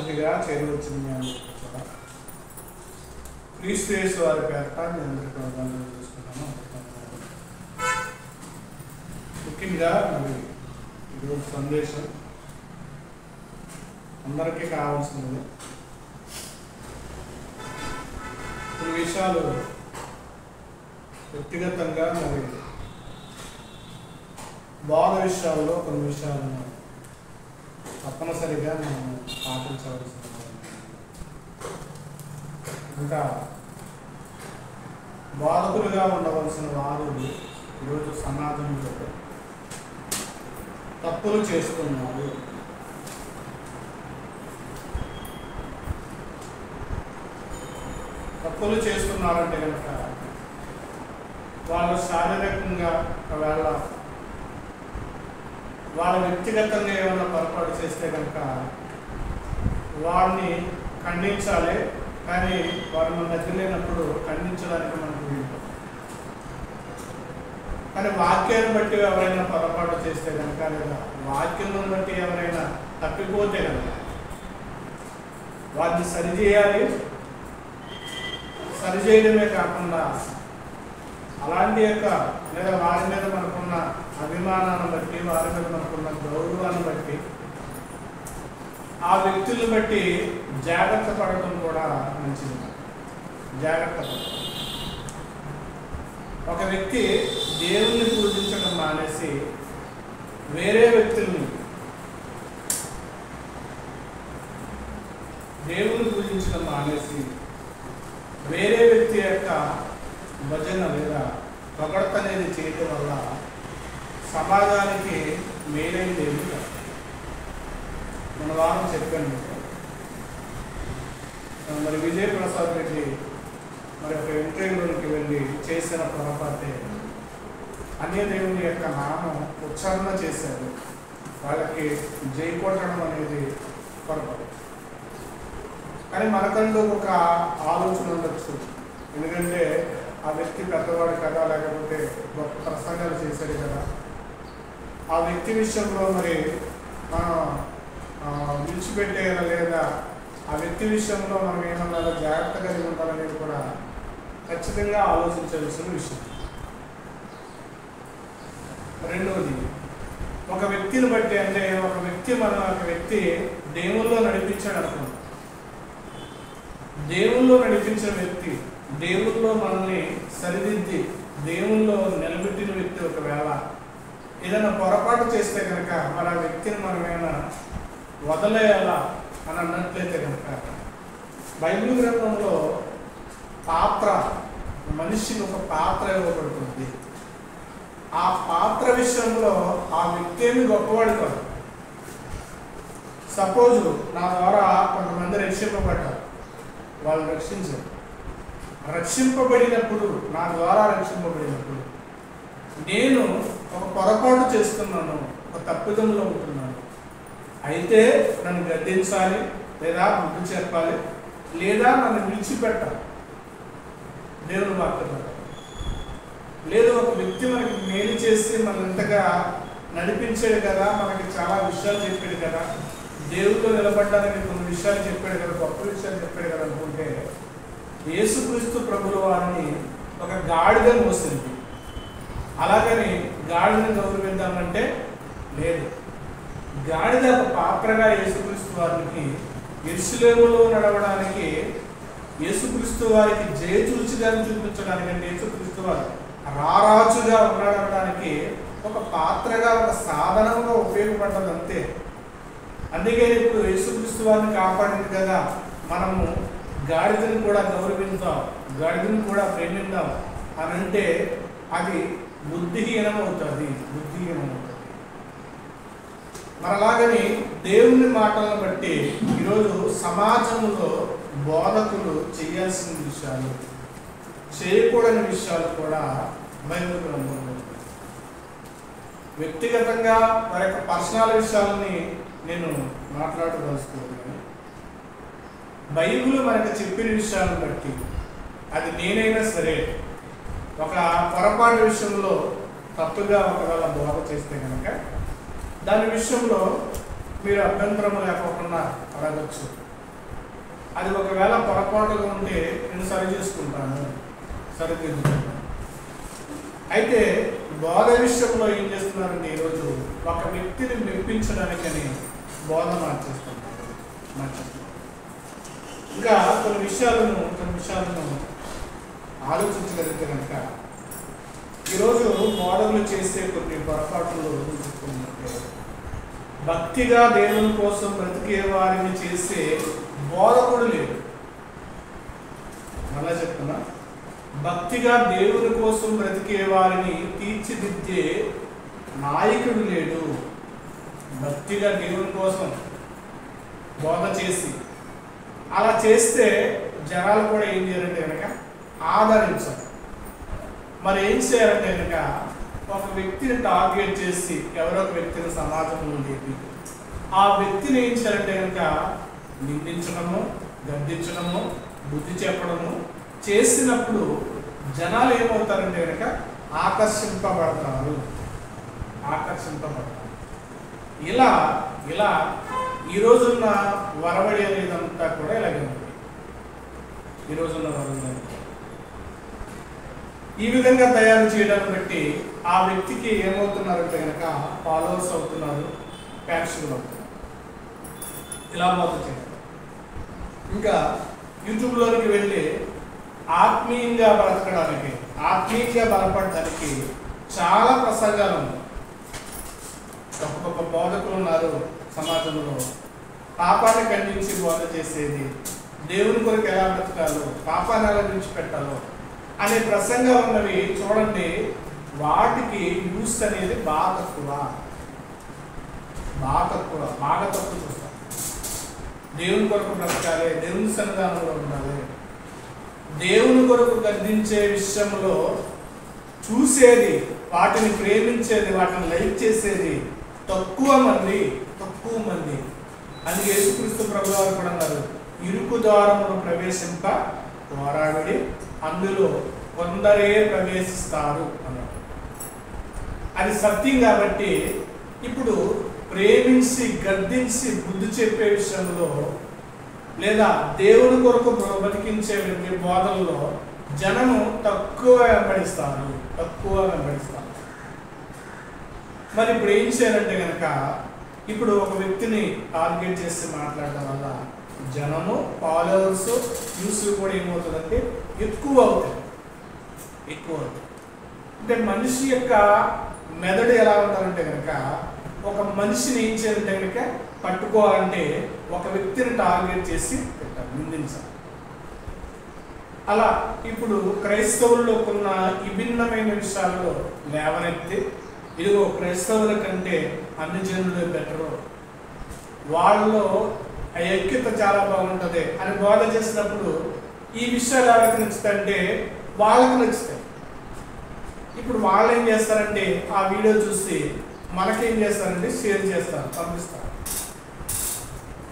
సమృద్ధిగా చేరవచ్చింది అని కూడా క్రీస్తు యేసు వారి పేరట మీ అందరికీ వందనాలు చేసుకున్నాను. ముఖ్యంగా మరి ఈరోజు సందేశం అందరికీ కావాల్సినది. కొన్ని విషయాలు వ్యక్తిగతంగా మరి బోధ విషయాల్లో కొన్ని విషయాలను తప్పనిసరిగా మనం పాటించవలసింది. ఇంకా బోధకులుగా ఉండవలసిన వారు ఈరోజు సమాజంలో తప్పులు చేస్తున్నారు. తప్పులు చేస్తున్నారంటే కనుక వాళ్ళు శారీరకంగా ఒకవేళ వాళ్ళ వ్యక్తిగతంగా ఏమైనా పొరపాటు చేస్తే కనుక వారిని ఖండించాలి. కానీ వారు మన దగ్గర లేనప్పుడు ఖండించడానికి మనకు వీలు. కానీ వాక్యాన్ని బట్టి ఎవరైనా పొరపాటు చేస్తే కనుక లేదా వాక్యం బట్టి ఎవరైనా తప్పిపోతే కనుక వారిని సరిచేయాలి. సరిచేయడమే కాకుండా అలాంటి లేదా వారి మీద మనకున్న అభిమానాన్ని బట్టి, వారి మీద మనకున్న గౌరవాన్ని బట్టి, ఆ వ్యక్తులను బట్టి జాగ్రత్త పడటం కూడా మంచిది. జాగ్రత్త పడటం. ఒక వ్యక్తి దేవుణ్ణి పూజించడం మానేసి వేరే వ్యక్తుల్ని దేవుని పూజించడం మానేసి వేరే వ్యక్తి యొక్క భజన లేదా పొగడ్త అనేది చేయటం వల్ల సమాజానికి మేలైంది ఏమి కాదు. మన వారం చెప్పాను. మరి విజయ్ ప్రసాద్ రెడ్డి మరి ఒక ఇంటర్వ్యూలోకి వెళ్ళి చేసిన పొరపాటే అన్య దేవుని యొక్క నామం ఉచ్చారణ చేశారు. వాళ్ళకి జై కొట్టడం అనేది పొరపాటు. కానీ మనకంటూ ఒక ఆలోచన ఉండొచ్చు. ఎందుకంటే ఆ వ్యక్తి పెద్దవాడు కదా, లేకపోతే గొప్ప ప్రసంగాలు చేశాడు కదా, ఆ వ్యక్తి విషయంలో మరి మనం విడిచిపెట్టేయాలా లేదా ఆ వ్యక్తి విషయంలో మనం ఏమన్నా జాగ్రత్తగా ఉండాలనేది కూడా ఖచ్చితంగా ఆలోచించాల్సిన విషయం. రెండవది, ఒక వ్యక్తిని బట్టి అంటే ఒక వ్యక్తి దేవుల్లో నడిపించాడు అనుకున్నాం. దేవుల్లో నడిపించిన వ్యక్తి, దేవుల్లో మనల్ని సరిదిద్ది దేవుల్లో నిలబెట్టిన వ్యక్తి ఒకవేళ ఏదైనా పొరపాటు చేస్తే కనుక మరి ఆ వ్యక్తిని మనం ఏమైనా వదిలేయాలా అని అన్నట్లయితే కనుక బైబిల్ గ్రంథంలో మనిషికి ఒక పాత్ర ఇవ్వబడుతుంది. ఆ పాత్ర విషయంలో ఆ వ్యక్తి ఏమి గొప్పవాడు కాదు. సపోజ్ నా ద్వారా కొంతమంది రక్షింపబడ్డారు, వాళ్ళు రక్షించారు. రక్షింపబడినప్పుడు, నా ద్వారా రక్షింపబడినప్పుడు నేను ఒక పొరపాటు చేస్తున్నాను, ఒక తప్పిదంలో ఉంటున్నాను. అయితే నన్ను గద్దించాలి, లేదా బుద్ధి చెప్పాలి, లేదా నన్ను విడిచిపెట్టాలి. దేవుని వాక్యం లేదు. ఒక వ్యక్తి మనకి మేలు చేసి మన ఇంతగా నడిపించాడు కదా, మనకి చాలా విషయాలు చెప్పాడు కదా, దేవుడితో నిలబడ్డానికి కొన్ని విషయాలు చెప్పాడు కదా, గొప్ప విషయాలు చెప్పాడు కదా అనుకుంటే యేసుక్రీస్తు ప్రభుల వారిని ఒక గాడిద మోసింది. అలాగని గాడిదని గౌరవిద్దామంటే లేదు. గాడిద ఒక పాత్రగా యేసుక్రీస్తు వారికి యెరూషలేములో నడవడానికి, యేసుక్రీస్తు వారికి జయచూచిగాని చూపించడానికి, అంటే యేసుక్రీస్తు వారు రారాజుగా ఉండడానికి ఒక పాత్రగా, ఒక సాధనంగా ఉపయోగపడ్డది అంతే. అందుకని ఇప్పుడు యేసుక్రీస్తు వారిని కాపాడింది కదా, మనము గాడిదని కూడా గౌరవించాం, గాడిదని కూడా ప్రేమిద్దాం అని అంటే అది బుద్ధిహీనమవుతుంది. మరి అలాగని దేవుని మాటలను బట్టి ఈరోజు సమాజంలో బోధకులు చేయాల్సిన విషయాలు, చేయకూడని విషయాలు కూడా బైబిల్ గ్రంథంలో. వ్యక్తిగతంగా వారి యొక్క పర్సనల్ విషయాలని నేను మాట్లాడదలుచుకోవాలి. బైబిల్ మనకు చెప్పిన విషయాలను బట్టి అది నేనైనా సరే ఒక పొరపాటు విషయంలో తప్పుగా ఒకవేళ బోధ చేస్తే కనుక దాని విషయంలో మీరు అభ్యంతరం లేకుండా అడగచ్చు. అది ఒకవేళ పొరపాటుగా ఉంటే నేను సరి చేసుకుంటాను, సరిదిద్దుకుంటాను. అయితే బోధ విషయంలో ఏం చేస్తున్నారంటే ఈరోజు ఒక వ్యక్తిని మెప్పించడానికని బోధ మార్చేస్తున్నారు. ఇంకా కొన్ని విషయాలను ఆలోచించగలిగితే కనుక ఈరోజు బోధనలు చేసే కొన్ని పొరపాట్లు చెప్పుకున్నట్టే, భక్తిగా దేవుని కోసం బ్రతికే వారిని చేసే బోధకుడు లేడు. అలా చెప్తున్నా, భక్తిగా దేవుని కోసం బ్రతికే వారిని తీర్చిదిద్దే నాయకుడు లేడు. భక్తిగా దేవుని కోసం బోధ చేసి అలా చేస్తే జనాలు కూడా ఏం చేయాలంటే కనుక ఆదరించాలి. మరి ఏం చేయాలంటే కనుక ఒక వ్యక్తిని టార్గెట్ చేసి ఎవరో ఒక వ్యక్తిని సమాజంలో లేపి ఆ వ్యక్తిని ఏం చేయాలంటే కనుక నిందించడము, గద్దించడము, బుద్ధి చెప్పడము చేసినప్పుడు జనాలు ఏమవుతారంటే కనుక ఆకర్షింపబడతారు. ఇలా ఈ రోజున్న వరవడి అనేదంతా కూడా ఇలాగే ఉంది. ఈ రోజున్న వరవడి ఈ విధంగా తయారు చేయడాన్ని బట్టి ఆ వ్యక్తికి ఏమవుతున్నారంటే కనుక ఫాలోవర్స్ అవుతున్నారు, ప్యాక్షన్లు అవుతున్నారు. ఇలా మొదలు చేయాలి. ఇంకా యూట్యూబ్లోకి వెళ్ళి ఆత్మీయంగా బ్రతకడానికి, ఆత్మీయంగా బలపడడానికి చాలా ప్రసంగాలు ఉన్నాయి. గొప్ప బోధకులు ఉన్నారు సమాజంలో. పాపాన్ని ఖండించి బోధ చేసేది, దేవుని కొరకు ఎలా బ్రతకాలో, పాపాన్ని ఎలా విడిచిపెట్టాలో అనే ప్రసంగాలు ఉన్నవి చూడండి. వాటికి యూస్ అనేది బాగా తక్కువ చూస్తాం. దేవుని కొరకు బ్రతకాలి, దేవుని సన్నిధానంలో ఉండాలి, దేవుని కొరకు గద్దించే విషయంలో చూసేది, వాటిని ప్రేమించేది, వాటిని లైక్ చేసేది తక్కువ మంది. అందుకే యేసుక్రీస్తు ప్రభువారు కూడా అన్నారు, ఇరుకు ద్వారమును ప్రవేశింప పోరాడి అందులో కొందరే ప్రవేశిస్తారు అన్నారు. అది సత్యం. కాబట్టి ఇప్పుడు ప్రేమించి గద్దించి బుద్ధి చెప్పే విషయంలో లేదా దేవుని కొరకు బతికించే బోధనలో జనము తక్కువ వెంబడిస్తారు. మరి ఇప్పుడు ఏం చేయాలంటే కనుక ఇప్పుడు ఒక వ్యక్తిని టార్గెట్ చేసి మాట్లాడడం వల్ల జనము, ఫాలోవర్స్, వ్యూస్ కూడా ఏమవుతుందంటే ఎక్కువ అవుతాయి. అంటే మనిషి యొక్క మెదడు ఎలా ఉండాలంటే కనుక ఒక మనిషిని ఏం చేయాలంటే కనుక పట్టుకోవాలంటే ఒక వ్యక్తిని టార్గెట్ చేసి పెట్టాలి, నిందించాలి. అలా ఇప్పుడు క్రైస్తవుల్లో ఉన్న విభిన్నమైన విషయాల్లో లేవనెత్తి ఇదిగో క్రైస్తవుల కంటే అన్ని జనులు బెటరు, వాళ్ళలో ఐక్యత చాలా బాగుంటుంది అని బోధ చేసినప్పుడు ఈ విషయాలు ఎవరికి నచ్చుతాయంటే వాళ్ళకి నచ్చుతాయి. ఇప్పుడు వాళ్ళు ఏం చేస్తారంటే ఆ వీడియో చూసి మనకేం చేస్తారంటే షేర్ చేస్తారు, పంపిస్తారు.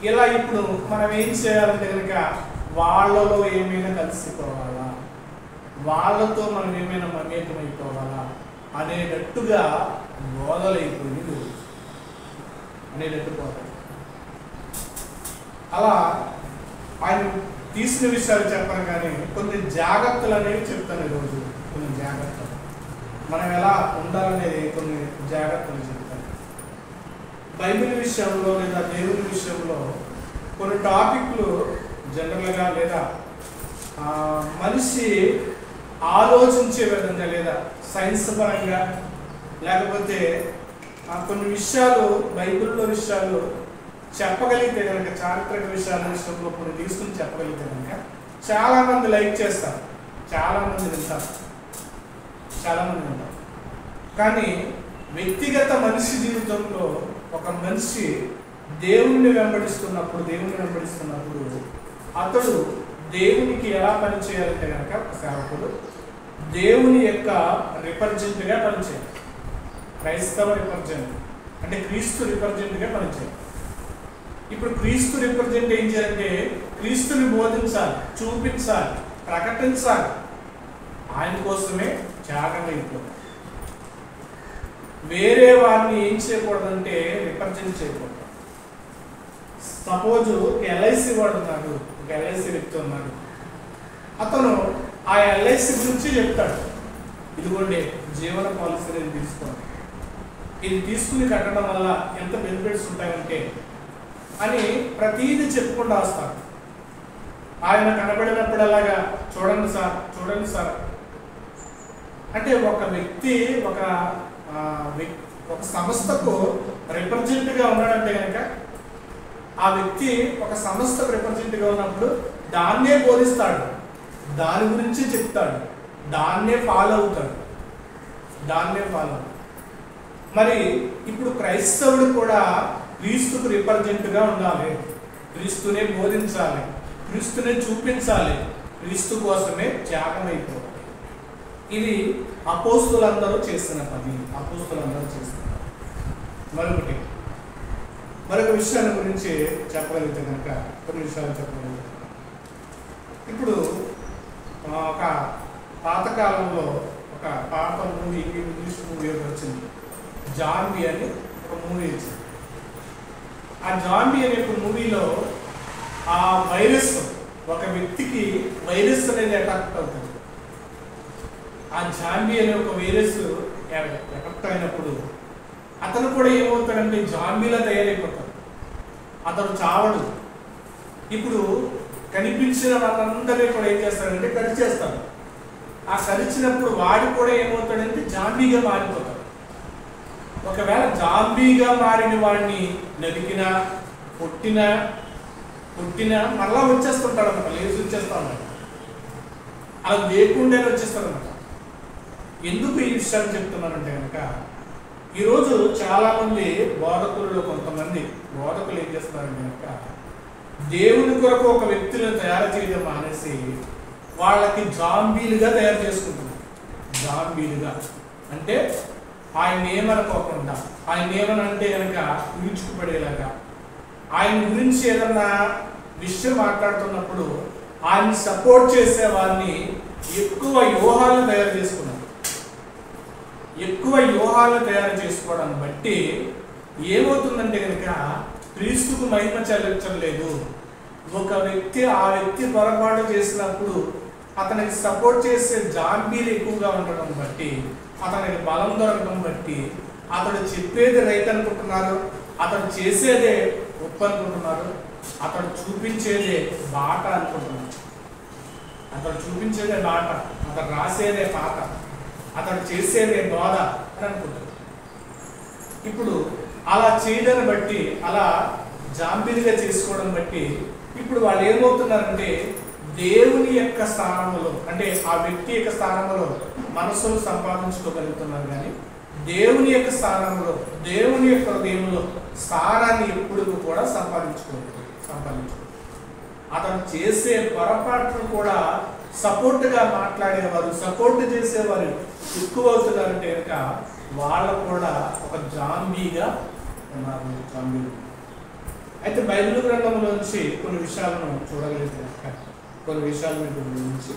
ఇలా ఇప్పుడు మనం ఏం చేయాలంటే కనుక వాళ్ళలో ఏమైనా కలిసిపోవాలా, వాళ్ళతో మనం ఏమైనా మమేకమైపోవాలా అనేటట్టుగా బోధలైపోయింది పోతాయి. అలా ఆయన తీసిన విషయాలు చెప్పను కానీ కొన్ని జాగ్రత్తలు అనేవి చెప్తాను ఈరోజు. కొన్ని జాగ్రత్తలు మనం ఎలా ఉండాలనేది కొన్ని జాగ్రత్తలు చెప్తాను. బైబిల్ విషయంలో లేదా దేవుని విషయంలో కొన్ని టాపిక్లు జనరల్గా లేదా మనిషి ఆలోచించే విధంగా లేదా సైన్స్ పరంగా లేకపోతే కొన్ని విషయాలు బైబిల్లో విషయాలు చెప్పగలిగితే కనుక, చారిత్రక విషయాల విషయంలో కొన్ని తీసుకుని చెప్పగలిగితే కనుక చాలామంది లైక్ చేస్తారు, చాలామంది వింటారు. కానీ వ్యక్తిగత మనిషి జీవితంలో ఒక మనిషి దేవుణ్ణి వెంబడిస్తున్నప్పుడు అతడు దేవునికి ఎలా పనిచేయాలంటే కనుక ఒక సేవకుడు దేవుని యొక్క రిప్రజెంట్గా పనిచేయాలి. క్రైస్తవ రిప్రజెంట్ అంటే క్రీస్తు రిప్రజెంట్గా పనిచేయాలి. ఇప్పుడు క్రీస్తు రిప్రజెంట్ ఏం చేయాలంటే క్రీస్తుని బోధించాలి, చూపించాలి, ప్రకటించాలి. ఆయన కోసమే త్యాగం అయిపోతుంది. వేరే వారిని ఏం చేయకూడదంటే రిప్రజెంట్ చేయకూడదు. సపోజు ఎల్ఐసి వాడు ఉన్నాడు, ఒక ఎల్ఐసి వ్యక్తి ఉన్నాడు. అతను ఆ ఎల్ఐసి గురించి చెప్తాడు. ఇదిగోండి జీవన పాలసీ అనేది తీసుకోండి, ఇది తీసుకుని కట్టడం వల్ల ఎంత బెనిఫిట్స్ ఉంటాయంటే అని ప్రతీది చెప్పుకుంటూ వస్తాడు. ఆయన కనబడినప్పుడల్లాగా చూడండి సార్, చూడండి సార్ అంటే ఒక వ్యక్తి ఒక సంస్థకు రిప్రజెంట్గా ఉన్నాడంటే కనుక ఆ వ్యక్తి ఒక సంస్థకు రిప్రజెంట్గా ఉన్నప్పుడు దాన్నే బోధిస్తాడు, దాని గురించి చెప్తాడు, దాన్నే ఫాలో అవుతాడు. మరి ఇప్పుడు క్రైస్తవుడు కూడా క్రీస్తుకు రిప్రజెంట్గా ఉండాలి, క్రీస్తునే బోధించాలి, క్రీస్తునే చూపించాలి, క్రీస్తు కోసమే త్యాగం అయిపోవాలి. ఇది అపోస్తులందరూ చేసిన పని. మరొక విషయాన్ని గురించి చెప్పగలిగితే కనుక కొన్ని విషయాలు చెప్పగలుగుతాం. ఇప్పుడు ఒక పాతకాలంలో ఒక పాత మూవీ, ఇంగ్లీష్ మూవీ వచ్చింది, జాంబీ అని ఒక మూవీ వచ్చింది. ఆ జాంబీ అనే మూవీలో ఆ వైరస్, ఒక వ్యక్తికి వైరస్ అనేది అటాక్ అవుతుంది. ఆ జాంబీ అనే ఒక వైరస్ ఎఫెక్ట్ అయినప్పుడు అతను కూడా ఏమవుతాడంటే జాంబీలా తయారైపోతాడు. అతను చావడు. ఇప్పుడు కనిపించిన వాళ్ళందరినీ కూడా ఏం చేస్తాడంటే కరిచేస్తాడు. ఆ కరిచినప్పుడు వాడు కూడా ఏమవుతాడంటే జాంబీగా మారిపోతాడు. ఒకవేళ జాంబీగా మారిన వాడిని నరికినా కొట్టినా మరలా వచ్చేస్తుంటాడు అనమాట, లేచి వచ్చేస్తా ఉన్నాడు. అలా లేకుండానే వచ్చేస్తాడు అనమాట. ఎందుకు ఈ విషయాన్ని చెప్తున్నానంటే కనుక ఈరోజు చాలామంది కొంతమంది బోధకులు ఏం చేస్తున్నారంటే కనుక దేవుని కొరకు ఒక వ్యక్తులను తయారు చేయడం మానేసి వాళ్ళకి జాంబీలుగా తయారు చేసుకుంటున్నారు. జాంబీలుగా అంటే ఆయన ఏమనుకోకుండా, ఆయన ఏమనంటే కనుక ఊహించుకుపడేలాగా, ఆయన గురించి ఏదన్నా విషయం మాట్లాడుతున్నప్పుడు ఆయన సపోర్ట్ చేసే వారిని ఎక్కువ వ్యూహాలను తయారు చేసుకున్నారు. ఎక్కువ వ్యూహాలను తయారు చేసుకోవడాన్ని బట్టి ఏమవుతుందంటే కనుక క్రీస్తుకు మహిమ చెల్లించలేదు. ఒక వ్యక్తి ఆ వ్యక్తి పొరపాటు చేసినప్పుడు అతనికి సపోర్ట్ చేసే జాంబీలు ఎక్కువగా ఉండడం బట్టి, అతనికి బలం దొరకడం బట్టి అతడు చెప్పేది రైట్ అనుకుంటున్నారు, అతడు చేసేదే గొప్ప అనుకుంటున్నారు, అతడు చూపించేదే బాట అనుకుంటున్నారు. అతడు రాసేదే పాట, అతడు చేసేదే బోధ అని అనుకుంటారు. ఇప్పుడు అలా చేయడాన్ని బట్టి, అలా జాంబీలుగా చేసుకోవడం బట్టి ఇప్పుడు వాళ్ళు ఏమవుతున్నారంటే దేవుని యొక్క స్థానంలో, అంటే ఆ వ్యక్తి యొక్క స్థానంలో మనసును సంపాదించుకోగలుగుతున్నారు, కానీ దేవుని యొక్క స్థానంలో, దేవుని యొక్క హృదయంలో స్థానాన్ని ఎప్పుడు కూడా సంపాదించుకోలేదు. అతను చేసే పొరపాట్లు కూడా సపోర్ట్గా మాట్లాడేవారు, సపోర్ట్ చేసేవారు ఎక్కువ అవుతున్నారంటే కనుక వాళ్ళు కూడా ఒక జాంబీగా ఉన్నారు. అయితే బైబిల్ గ్రంథంలోంచి కొన్ని విషయాలను చూడగలిగితే కొన్ని విషయాల గురించి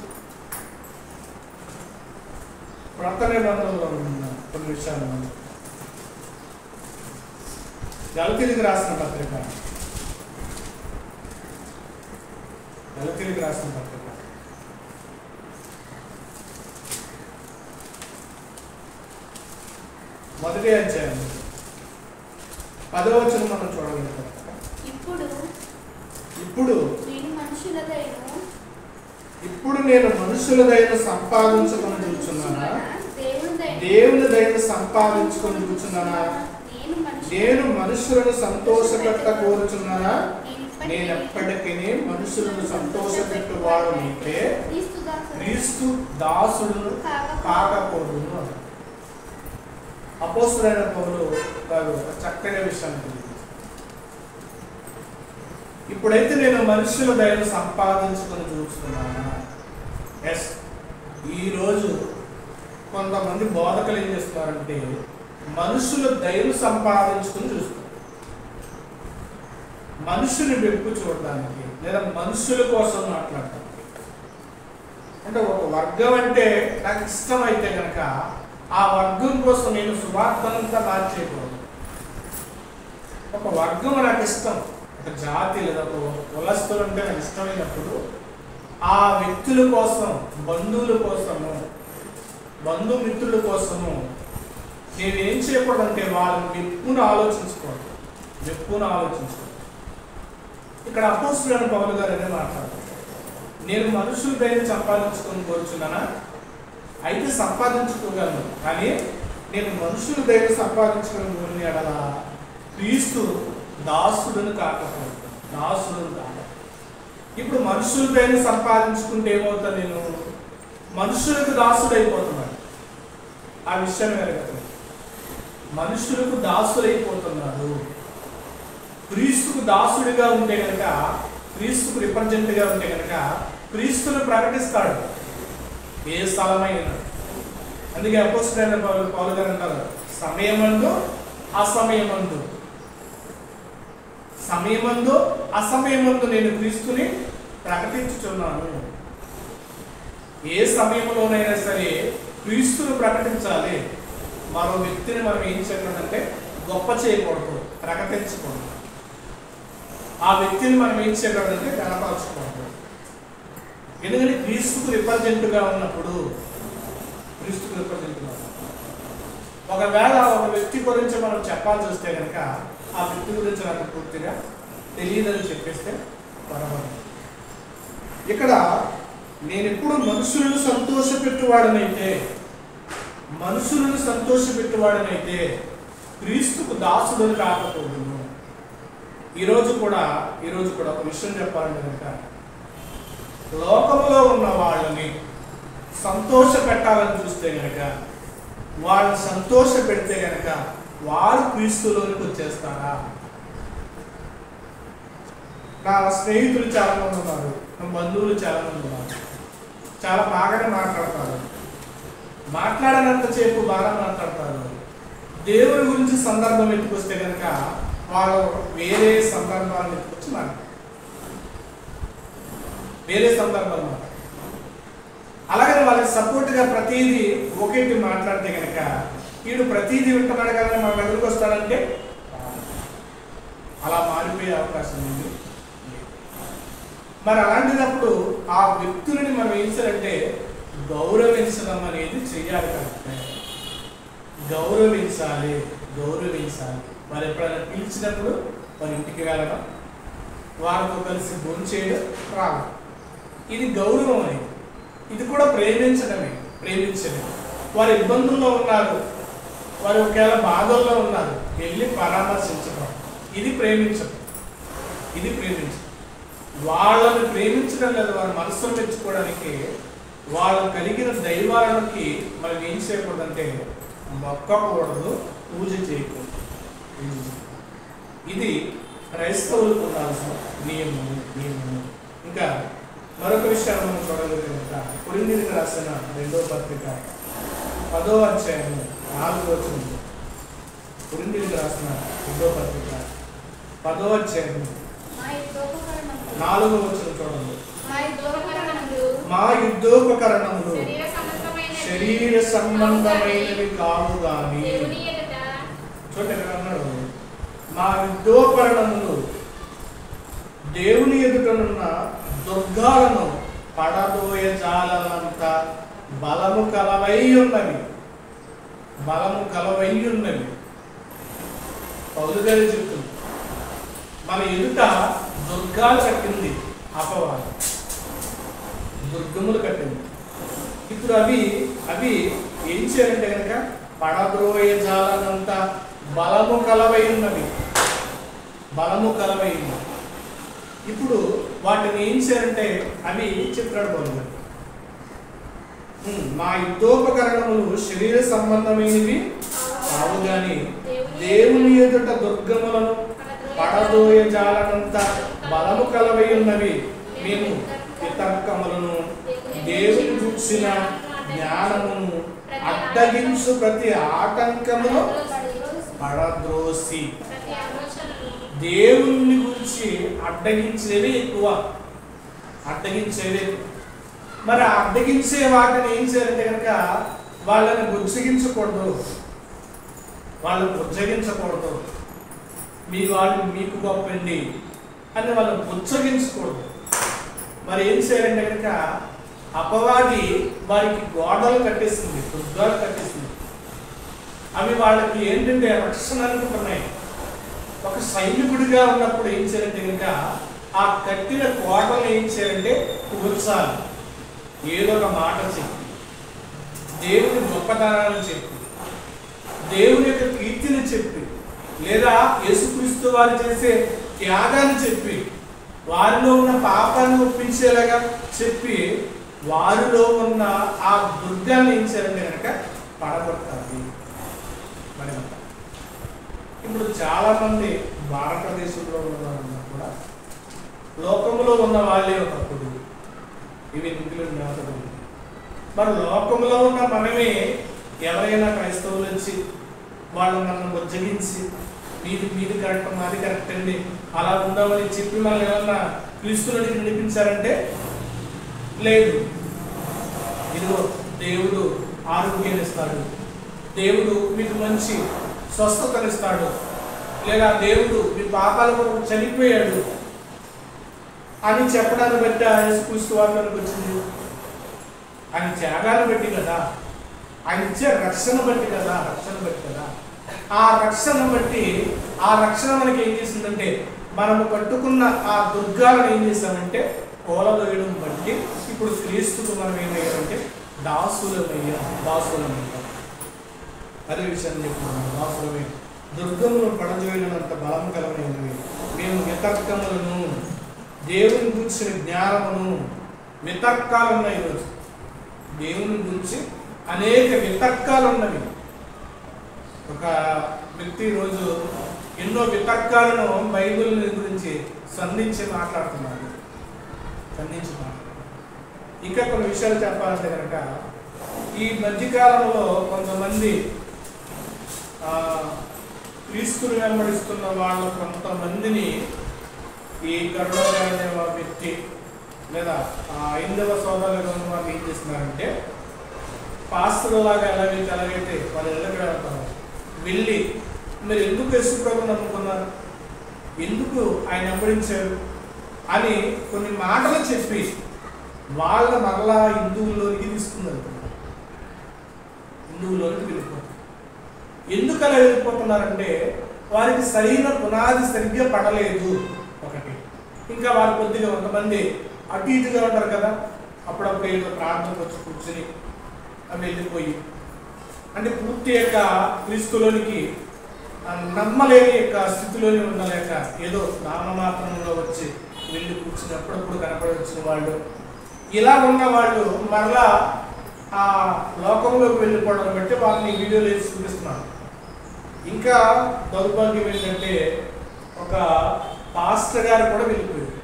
కొత్త నిబంధనలో ఉన్న కొన్ని విషయాలను గలతీయులకు రాసిన పత్రిక మొదటి అధ్యాయం 10వ వచనం మనం చూడగలుగుతాం. ఇప్పుడు నేను మనుషుల దయను సంపాదించుకొని చూస్తున్నానా, దేవుని దయను సంపాదించుకొని చూస్తున్నానా, నేను మనుషులను సంతోషపెట్ట కోరుచున్నానా, నేను ఎప్పటికీ మనుషులను సంతోషపెట్టు వారు నీకే క్రీస్తు దాసుడు కాకపోదును. అపోస్తలుడైన పౌలు గారు ఒక చక్కని విషయాన్ని తెలియజేశారు. ఇప్పుడైతే నేను మనుషుల దయను సంపాదించుకొని చూస్తున్నానా. ఎస్, ఈరోజు కొంతమంది బోధకులు ఏం చేస్తున్నారంటే మనుషుల దయను సంపాదించుకొని చూస్తున్నారు. మనుషుని వెప్పు చూడడానికి లేదా మనుషుల కోసం మాట్లాడటానికి. అంటే ఒక వర్గం అంటే నాకు ఇష్టం అయితే కనుక ఆ వర్గం కోసం నేను సువార్తనంతా మార్చేయకూడదు. ఒక వర్గం నాకు ఇష్టం, ఒక జాతి లేదా ఒక కులస్తులు అంటే నాకు ఇష్టమైనప్పుడు ఆ వ్యక్తుల కోసం, బంధువుల కోసము, బంధుమిత్రుల కోసము నేనేం చేయకూడదంటే వాళ్ళని మెప్పును ఆలోచించుకోవాలి. ఇక్కడ అపోస్తలుడైన పౌలు గారు అనే మాట్లాడతారు, నేను మనుషుల దయని సంపాదించుకొని కోరుచున్నానా? అయితే సంపాదించుకోగలను, కానీ నేను మనుషుల దయని సంపాదించుకొని కోరిన ఎడల క్రీస్తు దాసుడును కాకపోతే. ఇప్పుడు మనుషుల దయని సంపాదించుకుంటే ఏమవుతా? నేను మనుషులకు దాసుడైపోతున్నాను. ఆ విషయం ఎరగదు. మనుషులకు దాసుడైపోతున్నాడు. క్రీస్తుకు దాసుడిగా ఉంటే కనుక, క్రీస్తుకు రిప్రజెంట్గా ఉంటే కనుక క్రీస్తును ప్రకటిస్తాడు ఏ స్థలమైనా. అందుకే అపోస్తలుడైన పౌలు గారు అంటారు, సమయమందు అసమయమందు నేను క్రీస్తుని ప్రకటించుచున్నాను. ఏ సమయంలోనైనా సరే క్రీస్తును ప్రకటించాలి. మరో వ్యక్తిని మనం ఏం చేయకూడదంటే గొప్ప చేయకూడదు, ప్రకటించకూడదు. ఆ వ్యక్తిని మనం ఏం చేయకూడదంటే కనపరచకూడదు. ఎందుకంటే క్రీస్తుకు రిప్రజెంట్గా ఉన్నప్పుడు, ఒకవేళ ఒక వ్యక్తి గురించి మనం చెప్పాల్సి వస్తే కనుక ఆ వ్యక్తి గురించి నాకు పూర్తిగా తెలియదని చెప్పేస్తే పర్వాలేదు. ఇక్కడ నేను ఎప్పుడు మనుషులను సంతోషపెట్టువాడనైతే క్రీస్తుకు దాసుడుని కాకపోదును. ఈరోజు కూడా ఒక విషయం చెప్పాలంటే కనుక, లోకంలో ఉన్న వాళ్ళని సంతోష పెట్టాలని చూస్తే కనుక, వాళ్ళని సంతోష పెడితే కనుక వారు క్రీస్తులోనికి వచ్చేస్తారా? నా స్నేహితులు చాలా మంది ఉన్నారు, నా బంధువులు చాలా మంది ఉన్నారు. చాలా బాగానే మాట్లాడతారు, మాట్లాడనంతసేపు బాగా మాట్లాడతారు. దేవుని గురించి సందర్భం ఎత్తుకొస్తే కనుక వాళ్ళు వేరే సందర్భాలను ఎత్తుకొచ్చి మాట్లాడతారు, వేరే సందర్భాలు మాట్లాడతారు. అలాగే వాళ్ళకి సపోర్ట్గా ప్రతిదీ ఒకటి మాట్లాడితే కనుక వీడు ప్రతిదీ వింటున్నాడు కానీ మన దగ్గరికి వస్తాడంటే అలా మారిపోయే అవకాశం ఉంది. మరి అలాంటినప్పుడు ఆ వ్యక్తులని మనం ఏం చేయాలంటే గౌరవించడం అనేది చెయ్యాలి. కరెక్టే, గౌరవించాలి. వారు ఎప్పుడైనా పిలిచినప్పుడు వారి ఇంటికి వెళ్ళడం, వారితో కలిసి భోంచేయడం, రావడం, ఇది గౌరవం అనేది. ఇది కూడా ప్రేమించడమే. వారి ఇబ్బందుల్లో ఉన్నారు, వారు ఒకవేళ బాధల్లో ఉన్నారు, వెళ్ళి పరామర్శించడం, ఇది ప్రేమించడం. వాళ్ళని ప్రేమించడం లేదు, వారి మనసును మెచ్చుకోవడానికి వాళ్ళు కలిగిన దైవాలకి మనం ఏం చేయకూడదంటే మొక్కకూడదు, పూజ చేయకూడదు. ఇది క్రైస్తవులకు ఉండాల్సిన నియమము. ఇంకా మరొక విషయాన్ని మనం చూడగలిగిన కొరింథీయులకు రాసిన 2వ పత్రిక 10వ అధ్యాయము 4వ వచనం. కొరింథీయులకు రాసిన 2వ పత్రిక 10వ అధ్యాయము 4వ వచనం చూడండి. మా యుద్ధోపకరణములు శరీర సంబంధమైనవి కావు గాని, చూడండి అన్నాడు, మా యుద్ధోపకరణములు దేవుని ఎదుటనున్న దుర్గాలను పడదోయ జాలనంత బలము కలవై ఉన్నవి. పౌలు గారు చెప్తుంది, మన ఎదుట దుర్గాలు కట్టింది అపవాదం, దుర్గములు కట్టింది. ఇప్పుడు అవి ఏం చేయాలంటే కనుక పడద్రోయ జాలనంత బలము కలవై ఉన్నవి. ఇప్పుడు వాటిని ఏం చేయాలంటే అవి చెప్తాడు పౌలు గారు, మా యుద్ధోపకరణములు శరీర సంబంధమైనవి కావు గాని దేవుని ఎదుట దుర్గములను పడదోయ జాలనంత బలము కలవై ఉన్నవి. మేము వితర్కములను దేవుని గూర్చిన జ్ఞానమును అడ్డగించు ప్రతి ఆటంకమును పడద్రోసి. దేవుని గురించి అడ్డగించేవి ఎక్కువ. మరి అడ్డగించే వాటిని ఏం చేయాలంటే కనుక వాళ్ళని బుజ్జగించకూడదు. మీ వాళ్ళు మీకు గొప్పండి, అని వాళ్ళని బుచ్చగించకూడదు. మరి ఏం చేయాలంటే కనుక అపవాది వారికి గోడలు కట్టేసింది, దుర్గాలు కట్టేసింది. అవి వాళ్ళకి ఏంటంటే రక్షణ అనుకుంటున్నాయి. ఒక సైనికుడిగా ఉన్నప్పుడు ఏం చేయాలంటే కనుక ఆ కట్టిన కోటలు ఏం చేయాలంటే కూర్చాలి. ఏదో ఒక మాట చెప్పి, దేవుని గొప్పతనాన్ని చెప్పి, దేవుని యొక్క కీర్తిని చెప్పి, లేదా యేసుక్రీస్తు వారు చేసే త్యాగాన్ని చెప్పి, వారిలో ఉన్న పాపాన్ని ఒప్పించేలాగా చెప్పి, వారిలో ఉన్న ఆ దుర్గాన్ని ఏం చేయాలంటే కనుక పడగొట్టాలి. మరి ఇప్పుడు చాలామంది భారతదేశంలో ఉన్న కూడా లోకంలో ఉన్న వాళ్ళే ఒకప్పుడు ఇవి నిధులు జ్ఞాపకం. మరి లోకంలో ఉన్న మనమే ఎవరైనా క్రైస్తవులు వచ్చి వాళ్ళు మనం బుజ్జగించి మీది కరెక్ట్ మాది కరెక్ట్ అండి అలా ఉందామని చెప్పి మనం ఏమన్నా క్రీస్తునికి నడిపించారంటే లేదు. ఇదిగో దేవుడు ఆరోగ్యాన్ని ఇస్తాడు, దేవుడు మీకు మంచి స్వస్థతనిస్తాడు, లేదా దేవుడు మీ పాపాల కొరకు చనిపోయాడు అని చెప్పడాన్ని బట్టి యేసుక్రీస్తు వారిలోకి వచ్చింది. ఆయన త్యాగాన్ని బట్టి కదా, ఆయన ఇచ్చే రక్షణ బట్టి కదా. ఆ రక్షణ మనకి ఏం చేసిందంటే మనము కట్టుకున్న ఆ దుర్గాలను ఏం చేశామంటే కోలవేయడం బట్టి ఇప్పుడు క్రీస్తుకు మనం ఏమయ్యామంటే దాసులమయ్యాం. అదే విషయాన్ని చెప్తున్నాను. దాసులమే దుర్గమును పడజోయనంత బలం కలమైనవి మేము వితర్కములను, దేవుని గురించిన జ్ఞానమును, వితర్కాలు ఉన్నాయి. ఈరోజు దేవుని గురించి అనేక వితర్కాలు ఉన్నవి. ఒక వ్యక్తి ఈరోజు ఎన్నో వితర్కాలను బైబిల్ గురించి సంధించి మాట్లాడుతున్నాడు. ఇంకా కొన్ని విషయాలు చెప్పాలంటే కనుక ఈ మధ్యకాలంలో కొంతమంది క్రీస్తుని వెంబడిస్తున్న వాళ్ళ కొంతమందిని ఈ గరుడ అనే వ్యక్తి లేదా ఐదవ సోదరులుగా ఉన్న వాళ్ళు ఏం చేస్తున్నారంటే పాస్టర్లాగా ఎలాగైతే వాళ్ళు ఇళ్ళకి వెళ్తారు, వెళ్ళి మీరు ఎందుకు యేసు ప్రభువుని నమ్ముకున్నారు, ఎందుకు ఆయన వెంబడించారు అని కొన్ని మాటలు చెప్పి వాళ్ళ మరలా హిందువుల్లోనికి తీసుకున్నారు. హిందువుల్లోనికి వెళ్ళిపోతారు. ఎందుకు అలా వెళ్ళిపోతున్నారంటే వారికి సరైన పునాది సరిగ్గా పడలేదు ఒకటి. ఇంకా వారు కొద్దిగా కొంతమంది అటు ఇటుగా ఉంటారు కదా, అప్పుడప్పుడు ఏదో ప్రార్థనకు వచ్చి కూర్చొని అవి వెళ్ళిపోయి అంటే పూర్తి యొక్క క్రీస్తులోనికి నమ్మలేని యొక్క స్థితిలోనే ఉండలేక ఏదో నామమాత్రంలో వచ్చి వెళ్ళి కూర్చుని అప్పుడప్పుడు కనపడి వచ్చిన వాళ్ళు, ఇలా ఉన్న వాళ్ళు మరలా ఆ లోకంలోకి వెళ్ళిపోవడం బట్టి వాళ్ళని వీడియోలు వేసి చూపిస్తున్నారు. ఇంకా దౌర్భాగ్యం ఏంటంటే ఒక పాస్టర్ గారు కూడా వెళ్ళిపోయారు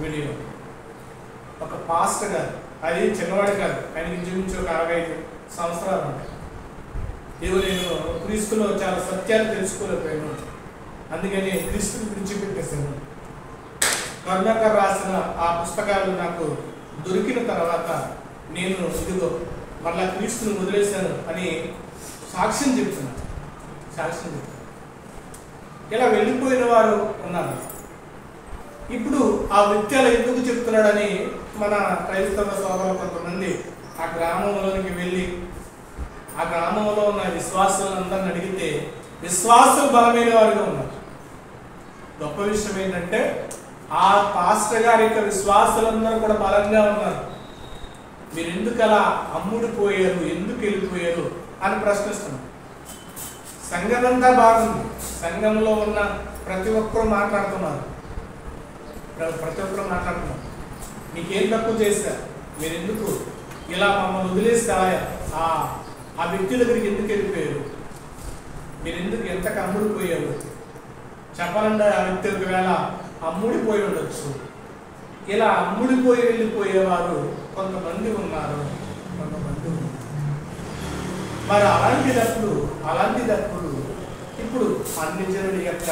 వీడియో. ఒక పాస్టర్ గారు, అది చిన్నవాడు కాదు, ఆయనకి ఇంచుమించు ఒక 65 సంవత్సరాలు ఉంటాయి. నేను క్రీస్తులో చాలా సత్యాలు తెలుసుకోలేకపోయాను, అందుకని క్రీస్తుని విడిచిపెట్టేశాను. కరుణాకర్ రాసిన ఆ పుస్తకాలు నాకు దొరికిన తర్వాత నేను ఇదిగో మళ్ళా క్రీస్తుని వదిలేశాను అని సాక్ష్యం చెప్తున్నాను. ఇలా వెళ్ళిపోయిన వారు ఉన్నారు. ఇప్పుడు ఆ వ్యక్తి అలా ఎందుకు చెప్తున్నాడని మన క్రైస్తవ సోదరులు కొంతమంది ఆ గ్రామంలోనికి వెళ్ళి ఆ గ్రామంలో ఉన్న విశ్వాసులందరిని అడిగితే విశ్వాసులు బలమైన వారుగా ఉన్నారు. గొప్ప విషయం ఏంటంటే ఆ పాస్టర్ గారి యొక్క విశ్వాసులందరూ కూడా బలంగా ఉన్నారు. మీరు ఎందుకు అలా అమ్ముడిపోయారు, ఎందుకు వెళ్ళిపోయారు అని ప్రశ్నిస్తున్నారు. సంఘమంతా బాగుంది, సంఘంలో ఉన్న ప్రతి ఒక్కరూ మాట్లాడుతున్నారు. మీకేం తక్కువ చేశారు, మీరు ఎందుకు ఇలా మమ్మల్ని వదిలేసి ఆ వ్యక్తి దగ్గరికి ఎందుకు వెళ్ళిపోయారు, మీరు ఎందుకు ఎంతకు అమ్ముడిపోయారు చెప్పాలంటే ఆ వ్యక్తి ఒకవేళ అమ్ముడిపోయి ఉండొచ్చు. ఇలా అమ్ముడిపోయి వెళ్ళిపోయేవారు కొంతమంది ఉన్నారు. మరి అలాంటిదప్పుడు ఇప్పుడు అన్ని జనుల యొక్క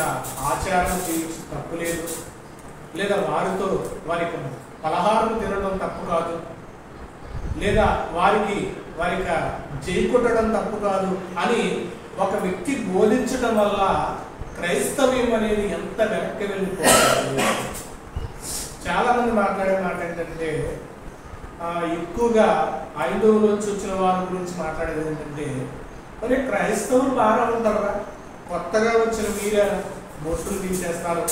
ఆచారం చేయొచ్చు, తప్పు లేదు. లేదా వారితో వారికి పలహారం తినడం తప్పు కాదు, లేదా వారికి జై కొట్టడం తప్పు కాదు అని ఒక వ్యక్తి బోధించడం వల్ల క్రైస్తవ్యం అనేది ఎంత వెనక్కి వెళ్ళిపోతుంది. చాలా మంది మాట్లాడే మాట ఏంటంటే ఎక్కువగా ఐదవలోంచి వచ్చిన వారి గురించి మాట్లాడేది ఏంటంటే, మరి క్రైస్తవులు బాగా ఉంటారా, కొత్తగా వచ్చిన మీరే బొట్టులు తీసేస్తారు,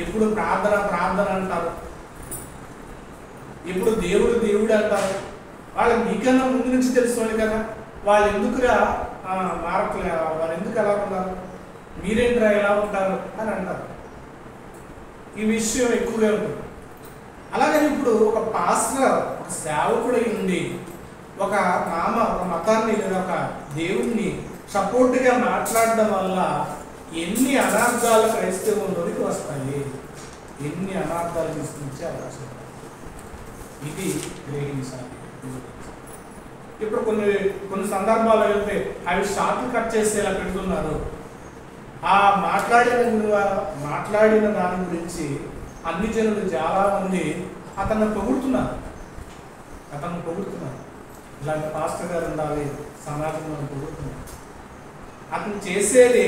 ఎప్పుడు ప్రార్థన ప్రార్థన అంటారు, ఇప్పుడు దేవుడు దేవుడు అంటారు. వాళ్ళకి మీకన్నా ముందు నుంచి తెలుసుకోండి కదా, వాళ్ళు ఎందుకురా మారట్లే, వాళ్ళు ఎందుకు ఎలా ఉన్నారు, మీరేంట్రా ఎలా ఉంటారు అని అంటారు. ఈ విషయం ఎక్కువగా ఉంటుంది. అలాగని ఇప్పుడు ఒక పాస్టర్, ఒక సేవకుడు ఉండి ఒక మతాన్ని లేదా ఒక దేవుణ్ణి సపోర్ట్గా మాట్లాడడం వల్ల ఎన్ని అనార్థాలు క్రైస్తవంలోనికి వస్తాయి, ఎన్ని అనార్థాలు తీసుకొచ్చే అవకాశం ఉంది. ఇది గ్రహించాలి. ఇప్పుడు కొన్ని సందర్భాల్లో వెళ్తే అవి షార్ట్ కట్ చేసేలా పెడుతున్నారు. ఆ మాట్లాడిన దాని గురించి అన్ని జనులు చాలా మంది అతన్ని పొగుడుతున్నారు. ఇలాంటి పాస్టర్ గారు ఉండాలి, సమాజంలో పొగుడుతున్నారు. అతను చేసేది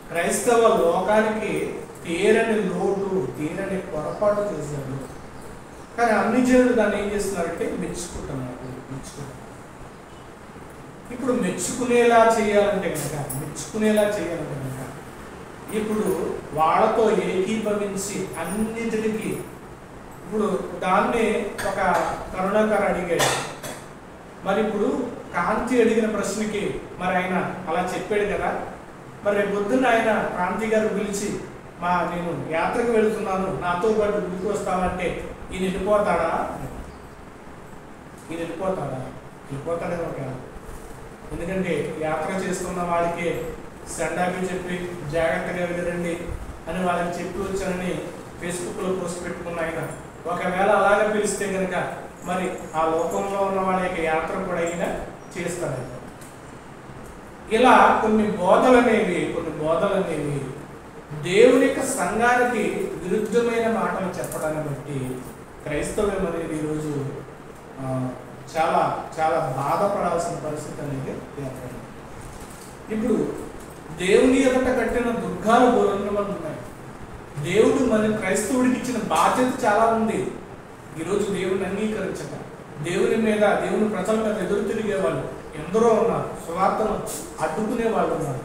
క్రైస్తవ లోకానికి తీరని లోటు, తీరని పొరపాటు చేశాడు. కానీ అన్ని జనులు దాన్ని ఏం చేస్తున్నారంటే మెచ్చుకుంటున్నారు. ఇప్పుడు మెచ్చుకునేలా చేయాలంటే కనుక ఇప్పుడు వాళ్ళతో ఏకీభవించి అన్నిటికీ, ఇప్పుడు దాన్ని ఒక కరుణాకర్ అడిగాడు. మరి ఇప్పుడు కాంతి అడిగిన ప్రశ్నకి మరి ఆయన అలా చెప్పాడు కదా, మరి రేపు పొద్దున్న ఆయన కాంతి గారు పిలిచి నేను యాత్రకు వెళుతున్నాను, నాతో పాటు గుడికి వస్తామంటే ఈయన వెళ్ళిపోతాడా? వెళ్ళిపోతాడేమో కదా. ఎందుకంటే యాత్ర చేస్తున్న వాళ్ళకి సండాకి చెప్పి జాగ్రత్తగా వెళ్ళరండి అని వాళ్ళకి చెప్పి వచ్చానని ఫేస్బుక్లో పోస్ట్ పెట్టుకున్న ఆయన ఒకవేళ అలాగే పిలిస్తే కనుక మరి ఆ లోకంలో ఉన్న వాళ్ళ యొక్క యాత్ర కూడా అయినా చేస్తారు. ఇలా కొన్ని బోధలు అనేవి దేవుని యొక్క సంఘానికి విరుద్ధమైన మాటలు చెప్పడాన్ని బట్టి క్రైస్తవ్యం అనేది ఈరోజు చాలా చాలా బాధపడాల్సిన పరిస్థితి అనేది ఏర్పడింది. ఇప్పుడు దేవుని ఎదుట కట్టిన దుర్గాలు బోధనలు ఉన్నాయి. దేవుడు మన క్రైస్తవుడికి ఇచ్చిన బాధ్యత చాలా ఉంది. ఈరోజు దేవుని అంగీకరించక దేవుని ప్రజల మీద ఎదురు తిరిగే వాళ్ళు ఎందరో ఉన్నారు. స్వార్థను అడ్డుకునే వాళ్ళు ఉన్నారు,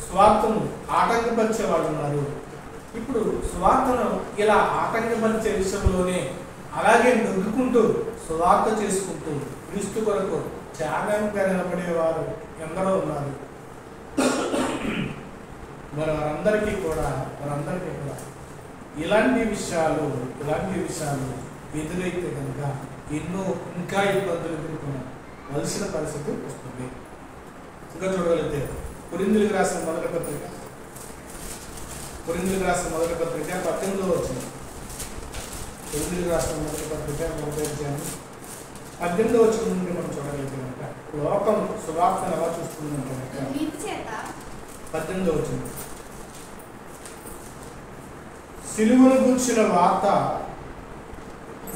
స్వార్థను ఆటంకపరిచే వాళ్ళు ఉన్నారు. ఇప్పుడు స్వార్థను ఇలా ఆటంకపరిచే విషయంలోనే అలాగే నొగ్గుకుంటూ స్వార్థ చేసుకుంటూ క్రీస్తు కొరకు త్యాగంగా నిలబడేవారు ఎందరో ఉన్నారు. మరి వారందరికీ కూడా ఇలాంటి విషయాలు ఎదురైతే కనుక ఇంకా ఇబ్బందులు ఎదుర్కొనవలసిన పరిస్థితి వస్తుంది. ఇంకా చూడగలిగితే కొరింథీయులకు రాసిన మొదటి పత్రిక 18వ వచనం. కొరింథీయులకు రాసిన మొదటి పత్రిక 18వ వచనం నుండి మనం చూడగలిగితే కనుక లోకం సువార్తను ఎలా చూస్తుందంటే కనుక 18వ వచనం, సిలువను గూర్చిన వార్త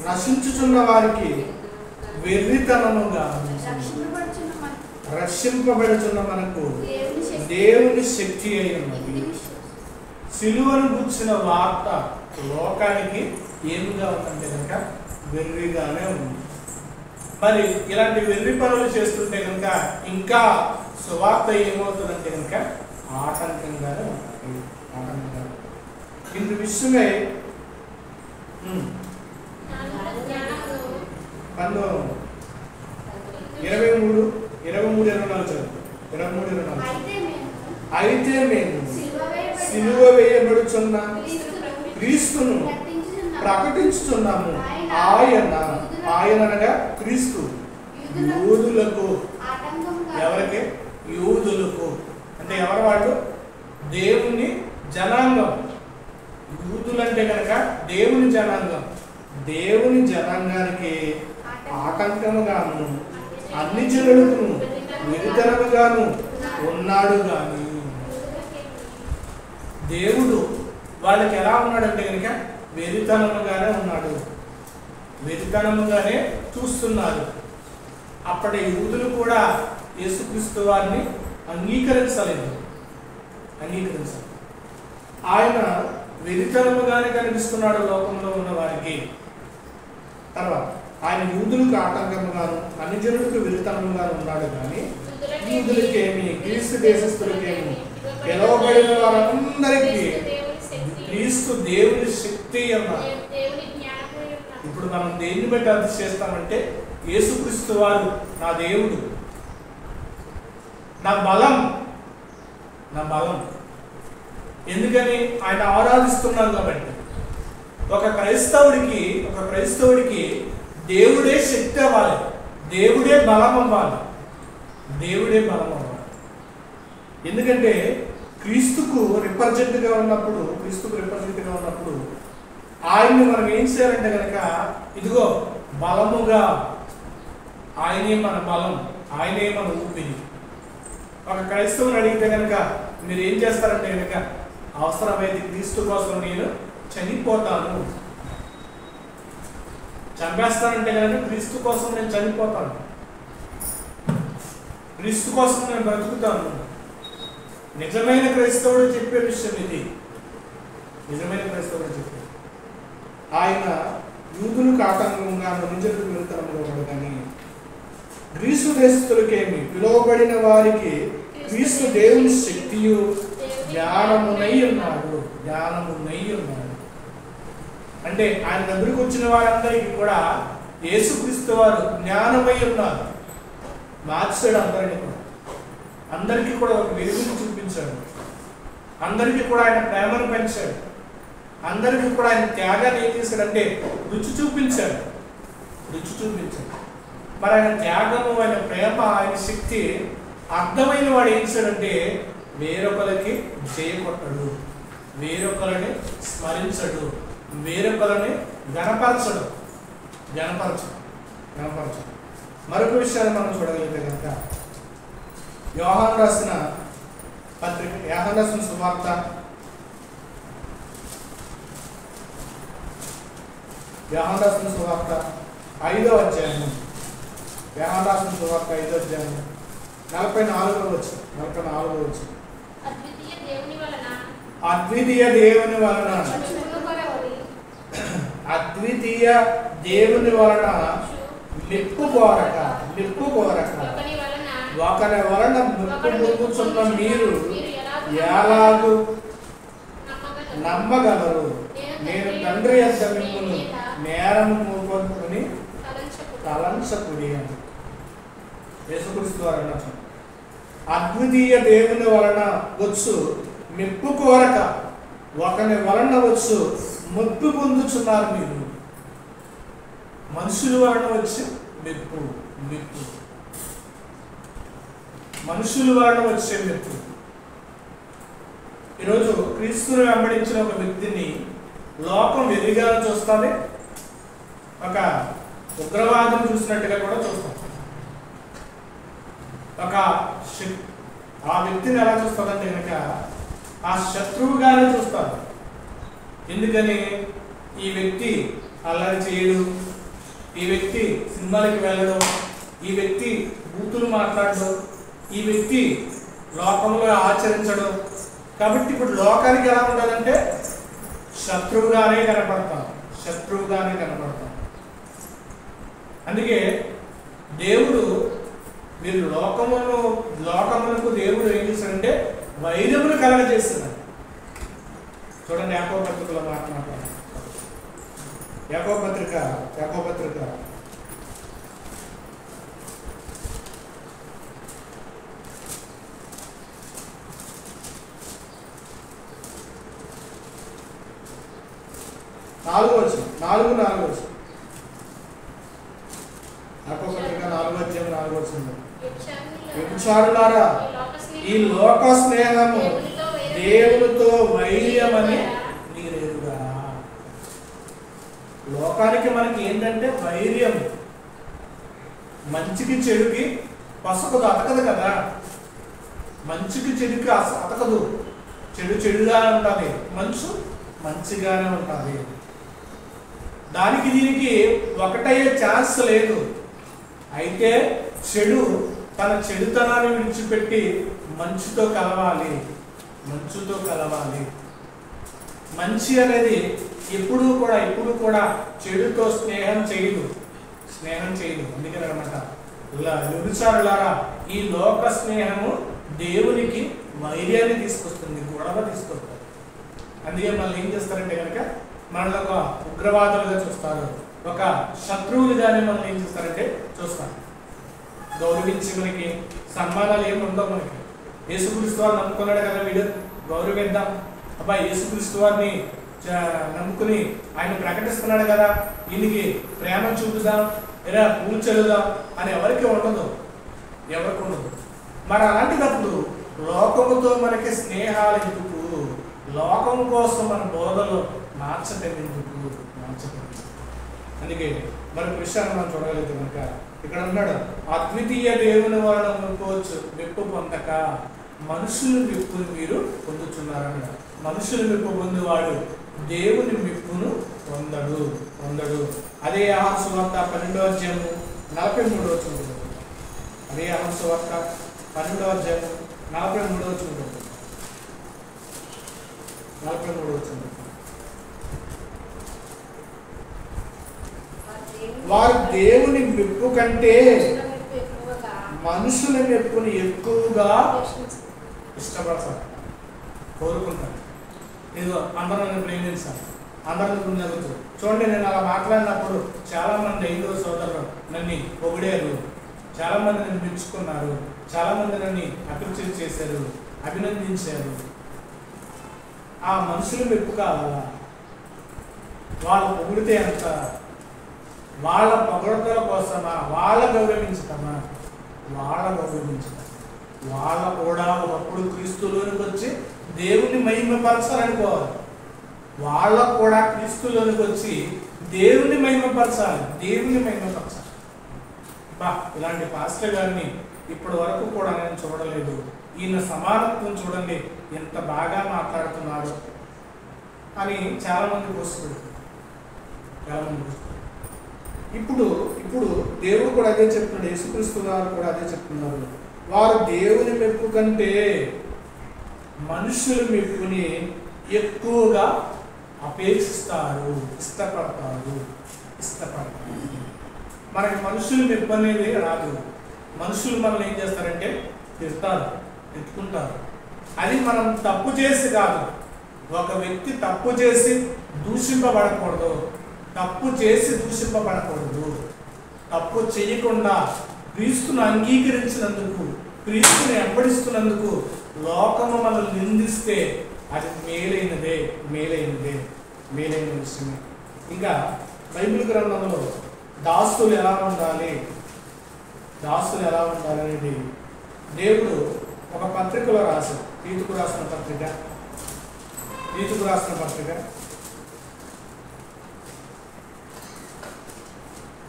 నశించుచున్న వారికి వెర్రితనముగా, రక్షింపబడుచున్న మనకు దేవుని శక్తి అయి ఉన్నది. సిలువను గూర్చిన వార్త లోకానికి ఏమిగా ఉందంటే కనుక వెర్రిగానే ఉంది. మరి ఇలాంటి వెర్రి పనులు చేస్తుంటే కనుక ఇంకా సువార్త ఏమవుతుందంటే కనుక ఆటంకంగానే ఉంటుంది. ఇందు విషయమై 23-24 చదువు. 23-24 అయితే మేము సిలువ వేయబడుచున్న క్రీస్తును ప్రకటించుచున్నాము. ఆయన అనగా క్రీస్తు యూదులకు, ఎవరికి? యూదులకు. అంటే ఎవరు వాళ్ళు? దేవుని జనాంగం. యూదులంటే కనుక దేవుని జనాంగం. దేవుని జనాంగానికి ఆటంకముగాను అన్ని జనులకు విరుద్ధముగాను ఉన్నాడు. కానీ దేవుడు వాళ్ళకి ఎలా ఉన్నాడంటే కనుక వెరితనముగానే ఉన్నాడు, వెరితనముగానే చూస్తున్నారు. అప్పటి యూదులు కూడా యేసుక్రీస్తు వారిని అంగీకరించలేదు. అంగీకరించాలి. ఆయన వెరితనముగానే కనిపిస్తున్నాడు లోకంలో ఉన్న వారికి. తర్వాత ఆయన యూదులకు ఆటంకముగాను అన్యజనులకు వెరితనముగాను ఉన్నాడు కానీ యూదులకేమి క్రీస్తు దేశస్థులకేమి పిలువబడిన వారందరికీ క్రీస్తు దేవుని శక్తి అన్నారు. ఇప్పుడు మనం దేన్ని బట్టి అర్థం చేస్తామంటే యేసుక్రీస్తు వారు నా దేవుడు, నా బలం, నా బలం. ఎందుకని ఆయన ఆరాధిస్తున్నాం కాబట్టి. ఒక క్రైస్తవుడికి దేవుడే శక్తి అవ్వాలి, దేవుడే బలం అవ్వాలి, దేవుడే బలం అవ్వాలి. ఎందుకంటే క్రీస్తుకు రిప్రజెంట్గా ఉన్నప్పుడు ఆయన్ని మనం ఏం చేయాలంటే కనుక ఇదిగో బలముగా, ఆయనే మన బలం, ఆయనే మన ఊపిరి. ఒక క్రైస్తవుని అడిగితే కనుక మీరు ఏం చేస్తారంటే కనుక అవసరమైతే క్రీస్తు కోసం నేను చనిపోతాను, చంపేస్తానంటే కనుక క్రీస్తు కోసం నేను చనిపోతాను, క్రీస్తు కోసం నేను బ్రతుకుతాను. నిజమైన క్రైస్తవుడు చెప్పే విషయం ఇది. నిజమైన క్రైస్తవుడు చెప్పే ఆయన యూదులకు ఆటంకంగా అన్యజనులకు వెరితనముగా కానీ గ్రీసు దేశస్థులకేమి పిలువబడిన వారికి క్రీస్తు దేవుని శక్తియు జ్ఞానమునై ఉన్నాడు. అంటే ఆయన దగ్గరకు వచ్చిన వారందరికీ కూడా యేసుక్రీస్తు వారు జ్ఞానమై ఉన్నారు. మార్చాడు అందరికీ కూడా ఒక వెలుగును చూపించాడు. అందరికీ కూడా ఆయన ప్రేమను పెంచాడు. అందరికీ కూడా ఆయన త్యాగాన్ని ఏం చేశాడంటే రుచి చూపించాడు. మరి ఆయన త్యాగము, ఆయన ప్రేమ, ఆయన శక్తి అర్థమైన వాడు ఏం చేశాడంటే వేరొకరికి చేయకొట్టడు, వేరొకరిని స్మరించడు, వేరొకరిని గణపరచడు. మరొక విషయాన్ని మనం చూడగలిగితే కనుక యోహాను రాసిన సువార్త 5వ అధ్యాయం 44వ వచనం. అద్వితీయ దేవుని వలన మెప్పు కోరక ఒకరి వలన మెప్పు పొందుతున్న మీరు ఎలాగూ నమ్మగలరు. నేను తండ్రి యొక్క మిమ్మును నేరము మోపొద్దని తలంచకుడి అని యేసుక్రీస్తు వారు అన్నారు. అద్వితీయ దేవుని వలన వచ్చు మెప్పు కోరక ఒకరి వలన వచ్చు మెప్పు పొందుతున్నారు మీరు. మనుషుల వలన వచ్చి మెప్పు, మనుషుల వలన వచ్చే మెప్పు. ఈరోజు క్రీస్తుని వెంబడించిన ఒక వ్యక్తిని లోకం వెరిగా చూస్తుంది, ఒక ఉగ్రవాదం చూసినట్టుగా కూడా చూస్తాం. ఆ వ్యక్తిని ఎలా చూస్తుందంటే కనుక ఆ శత్రువుగానే చూస్తారు. ఎందుకని ఈ వ్యక్తి అల్లరి చేయడు, ఈ వ్యక్తి సినిమాలకి వెళ్ళడం, ఈ వ్యక్తి బూతులు మాట్లాడడం, ఈ వ్యక్తి లోకంలో ఆచరించడం. కాబట్టి ఇప్పుడు లోకానికి ఎలా ఉండాలంటే శత్రువుగానే కనపడతాం. అందుకే దేవుడు మీరు లోకములకు దేవుడు ఏం చేశాడంటే వైరములు కలగజేస్తున్నాడు. చూడండి యాకోబు పత్రికలో మాట్లాడారు. యాకోబు పత్రిక 4వ వచనం. యాకోబు పత్రిక 4వ అధ్యాయం 4వ వచనం. వ్యభిచారులారా, ఈ లోక స్నేహము దేవునితో వైర్యమని మీరెరుగా. లోకానికి మనకి ఏంటంటే వైర్యం. మంచికి చెడుకి పసకదు, అతకదు కదా. మంచికి చెడుకి అతకదు. చెడు చెడుగానే ఉంటుంది, మంచిగానే ఉంటుంది. దానికి దీనికి ఒకటయ్యే ఛాన్స్ లేదు. అయితే చెడు తన చెడుతనాన్ని విడిచిపెట్టి మంచితో కలవాలి. మంచుతో కలవాలి. మంచి అనేది ఎప్పుడు కూడా చెడుతో స్నేహం చేయదు. అందుకని అనమాట వ్యభిచారులారా, ఈ లోక స్నేహము దేవునికి వైర్యాన్ని తీసుకొస్తుంది, గొడవ తీసుకొస్తుంది. అందుకే మళ్ళీ ఏం చేస్తారంటే కనుక మనల్ని ఒక ఉగ్రవాదులుగా చూస్తారు, ఒక శత్రువులుగానే మనల్ని ఏం చేస్తారంటే చూస్తారు. గౌరవించి మనకి సన్మానాలు ఏమి ఉండవు. మనకి యేసుక్రీస్తు వారు నమ్ముకున్నాడు కదా, వీడు గౌరవిద్దాం, అబ్బాయి యేసుక్రీస్తు వారిని నమ్ముకుని ఆయన ప్రకటిస్తున్నాడు కదా, ఈయనకి ప్రేమ చూపుదాం, లేదా పూలు చల్లుదాం అని ఎవరికి ఉండదు. మరి అలాంటిటప్పుడు లోకముతో మనకి స్నేహాలు ఎందుకు? లోకం కోసం మన బోధలు మార్చటం ఎందుకు? అందుకే మరి విషయాన్ని మనం చూడగలిగితే కనుక ఇక్కడ అన్నాడు, అద్వితీయ దేవుని వలన అనుకోవచ్చు మెప్పు పొందక మనుషులు మెప్పును మీరు పొందుతున్నారన్నాడు. మనుషులు మెప్పు పొందేవాడు దేవుని మెప్పును పొందడు. అదే యోహాను సువార్త 12వ అధ్యాయము 43వ వచనం. అదే యోహాను సువార్త 12వ అధ్యాయము 43వ వచనం. వారు దేవుని మెప్పు కంటే మనుషుల మెప్పుని ఎక్కువగా ఇష్టపడతారు, కోరుకుంటారు. ఏదో అందరూ నన్ను ప్రేమించాలి, అందరూ జరుగుతుంది. చూడండి, నేను అలా మాట్లాడినప్పుడు చాలా మంది 5వ సోదరులు నన్ను పొగిడారు, చాలా మంది నన్ను మెచ్చుకున్నారు, చాలా మంది నన్ను అప్రిషియేట్ చేశారు, అభినందించారు. ఆ మనుషులు మెప్పు కావాలా? వాళ్ళు పొగిడితే అంత, వాళ్ళ పొగడతల కోసమా? వాళ్ళ గౌరవించటమా? వాళ్ళ కూడా ఒకప్పుడు క్రీస్తులోనికి వచ్చి దేవుని మహిమపరచాలనుకోవాలి. వాళ్ళ కూడా క్రీస్తులోనికి వచ్చి దేవుని మహిమపరచాలి. ఇలాంటి పాస్టర్ గారిని ఇప్పటి వరకు కూడా నేను చూడలేదు. ఈయన సమానత్వం చూడండి, ఎంత బాగా మాట్లాడుతున్నాడు అని చాలామంది పోస్తున్నారు. ఇప్పుడు దేవుడు కూడా అదే చెప్తున్నాడు, యేసుక్రీస్తు గారు కూడా అదే చెప్తున్నారు. వారు దేవుని మెప్పు కంటే మనుషుల మెప్పుని ఎక్కువగా అపేక్షిస్తారు, ఇష్టపడతారు. మనకి మనుషుల మెప్పు అనేది రాదు. మనుషులు మనల్ని ఏం చేస్తారంటే తిడతారు, ఎత్తుకుంటారు. అది మనం తప్పు చేసి కాదు. ఒక వ్యక్తి తప్పు చేసి దూషింపబడకూడదు, తప్పు చేయకుండా క్రీస్తును అంగీకరించినందుకు, క్రీస్తుని వెంబడిస్తున్నందుకు లోకము మనల్ని నిందిస్తే అది మేలైన విషయమే. ఇంకా బైబిల్ గ్రంథంలో దాసులు ఎలా ఉండాలి అనేది దేవుడు ఒక పత్రికలో రాశాడు. తీతుకు రాసిన పత్రిక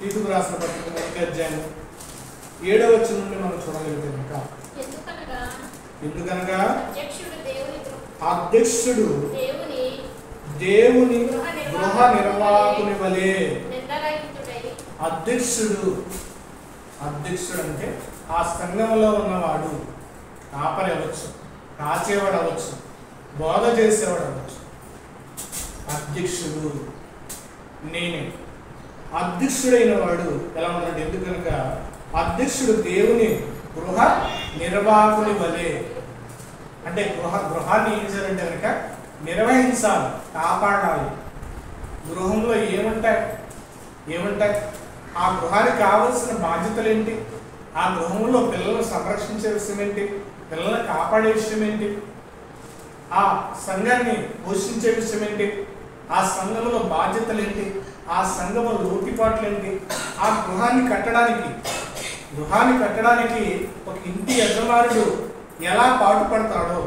1వ అధ్యాయం 7వ వచనం నుండి మనం చూడగలిగితే కనుక, ఎందుకనగా అధ్యక్షుడు దేవుని గృహ నిర్వాహకుని వలె. అధ్యక్షుడు అంటే ఆ సంఘంలో ఉన్నవాడు, కాపరి అవ్వచ్చు, కాచేవాడు అవ్వచ్చు, బోధ చేసేవాడు అవ్వచ్చు. అధ్యక్షుడు నేనే. అధ్యక్షుడైన వాడు ఎలా ఉన్నాడు? ఎందుకనగా అధ్యక్షుడు దేవుని గృహ నిర్వాహకుని వలె. అంటే గృహాన్ని ఏం చేయాలంటే కనుక నిర్వహించాలి, కాపాడాలి. గృహంలో ఏముంటాయి? ఆ గృహానికి కావలసిన బాధ్యతలు ఏంటి? ఆ గృహంలో పిల్లలను సంరక్షించే విషయం ఏంటి? పిల్లలను కాపాడే విషయం ఏంటి? ఆ సంఘాన్ని పోషించే విషయం ఏంటి? ఆ సంఘంలో బాధ్యతలు ఏంటి? ఆ సంఘంలో లోటుపాట్లు ఏంటి? ఆ గృహాన్ని కట్టడానికి ఒక ఇంటి యజమానుడు ఎలా పాటుపడతాడు,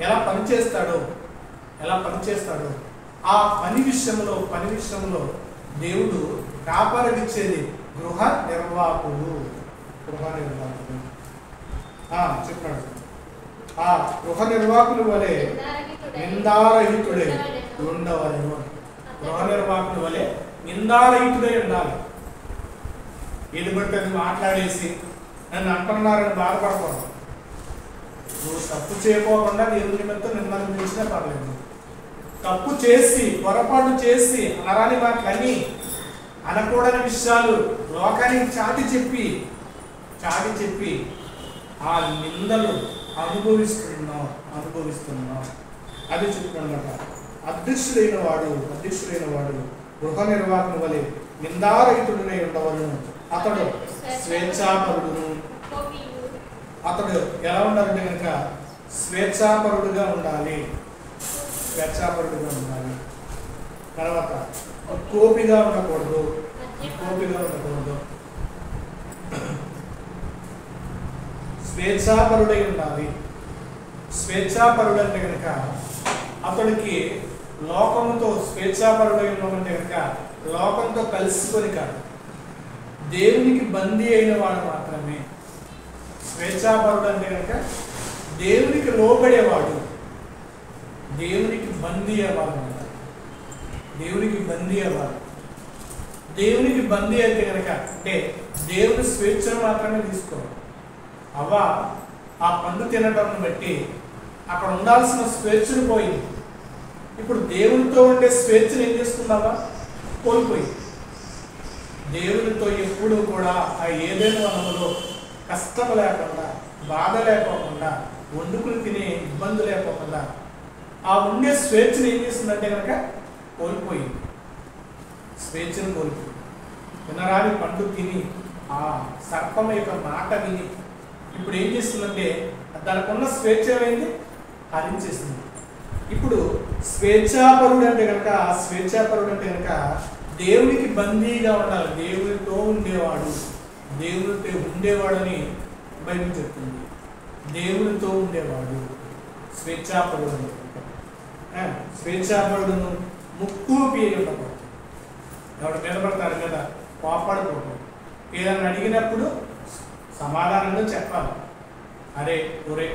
ఎలా పనిచేస్తాడో ఆ పని విషయంలో దేవుడు కాపాడనిచ్చేది గృహ నిర్వాహకుడు. చెప్పాడు, ఆ గృహ నిర్వాహకుని వలె నిందారహితుడే ఉండవలెను. గృహ నిర్వాహకుని వలె నిందారహితుడై ఉండాలి. ఏది పడితే అది మాట్లాడేసి నన్ను అంటున్నారని బాధపడకూడదు. నువ్వు తప్పు చేయకోకుండా దేవుని నిమిత్తం నిర్ణయించినా పర్లేదు. తప్పు చేసి పొరపాటు చేసి అనరాని మాటలని అనకూడని విషయాలు లోకానికి చాటి చెప్పి ఆ నిందలు అనుభవిస్తున్నాం. అది చెప్తున్నమాట. అధ్యక్షుడైన వాడు గృహ నిర్వాహకుని వలె నిందారహితుడినై ఉండవలను. అతడు స్వేచ్ఛాపరుడును. అతడు ఎలా ఉండాలంటే కనుక స్వేచ్ఛాపరుడుగా ఉండాలి. తర్వాత కోపిగా ఉండకూడదు. స్వేచ్ఛాపరుడై ఉండాలి. స్వేచ్ఛాపరుడు అంటే కనుక అతడికి లోకంతో స్వేచ్ఛాపరుడై ఉన్నామంటే కనుక లోకంతో కలిసికొని కాదు, దేవునికి బందీ అయిన వాడు మాత్రమే. స్వేచ్ఛాపరుడు అంటే కనుక దేవునికి లోబడేవాడు, దేవునికి బందీ అవ్వాలి. దేవునికి బందీ అయితే కనుక అంటే దేవుని స్వేచ్ఛను మాత్రమే తీసుకోవాలి. అవ్వ ఆ పండు తినడం బట్టి అక్కడ ఉండాల్సిన స్వేచ్ఛను పోయింది. ఇప్పుడు దేవునితో ఉండే స్వేచ్ఛను ఏం చేసుకున్నావా? కోల్పోయింది. దేవునితో ఎప్పుడూ కూడా ఆ ఏదైనా వనంలో కష్టం లేకుండా, బాధ లేకోకుండా, వండుకుని తినే ఇబ్బంది లేకోకుండా ఆ ఉండే స్వేచ్ఛను ఏం చేస్తుందంటే కనుక కోల్పోయింది. వినరాని పండు తిని ఆ సర్పం యొక్క మాట విని ఇప్పుడు ఏం చేస్తుందంటే దానికి ఉన్న స్వేచ్ఛ ఏమైంది? హరించేస్తుంది. ఇప్పుడు స్వేచ్ఛాపరుడు అంటే కనుక దేవునికి బందీగా ఉండాలి. దేవునితో ఉండేవాడని బైబిల్ చెప్తుంది. దేవునితో ఉండేవాడు స్వేచ్ఛాపరుడు. స్వేచ్ఛాపరుడును ముక్కుపి ఉండకూడదు. ఎవరు నిలబడతారు కదా, కోపాడుకోకూడదు. ఏదైనా అడిగినప్పుడు సమాధానంగా చెప్పాలి. అరే ఒరే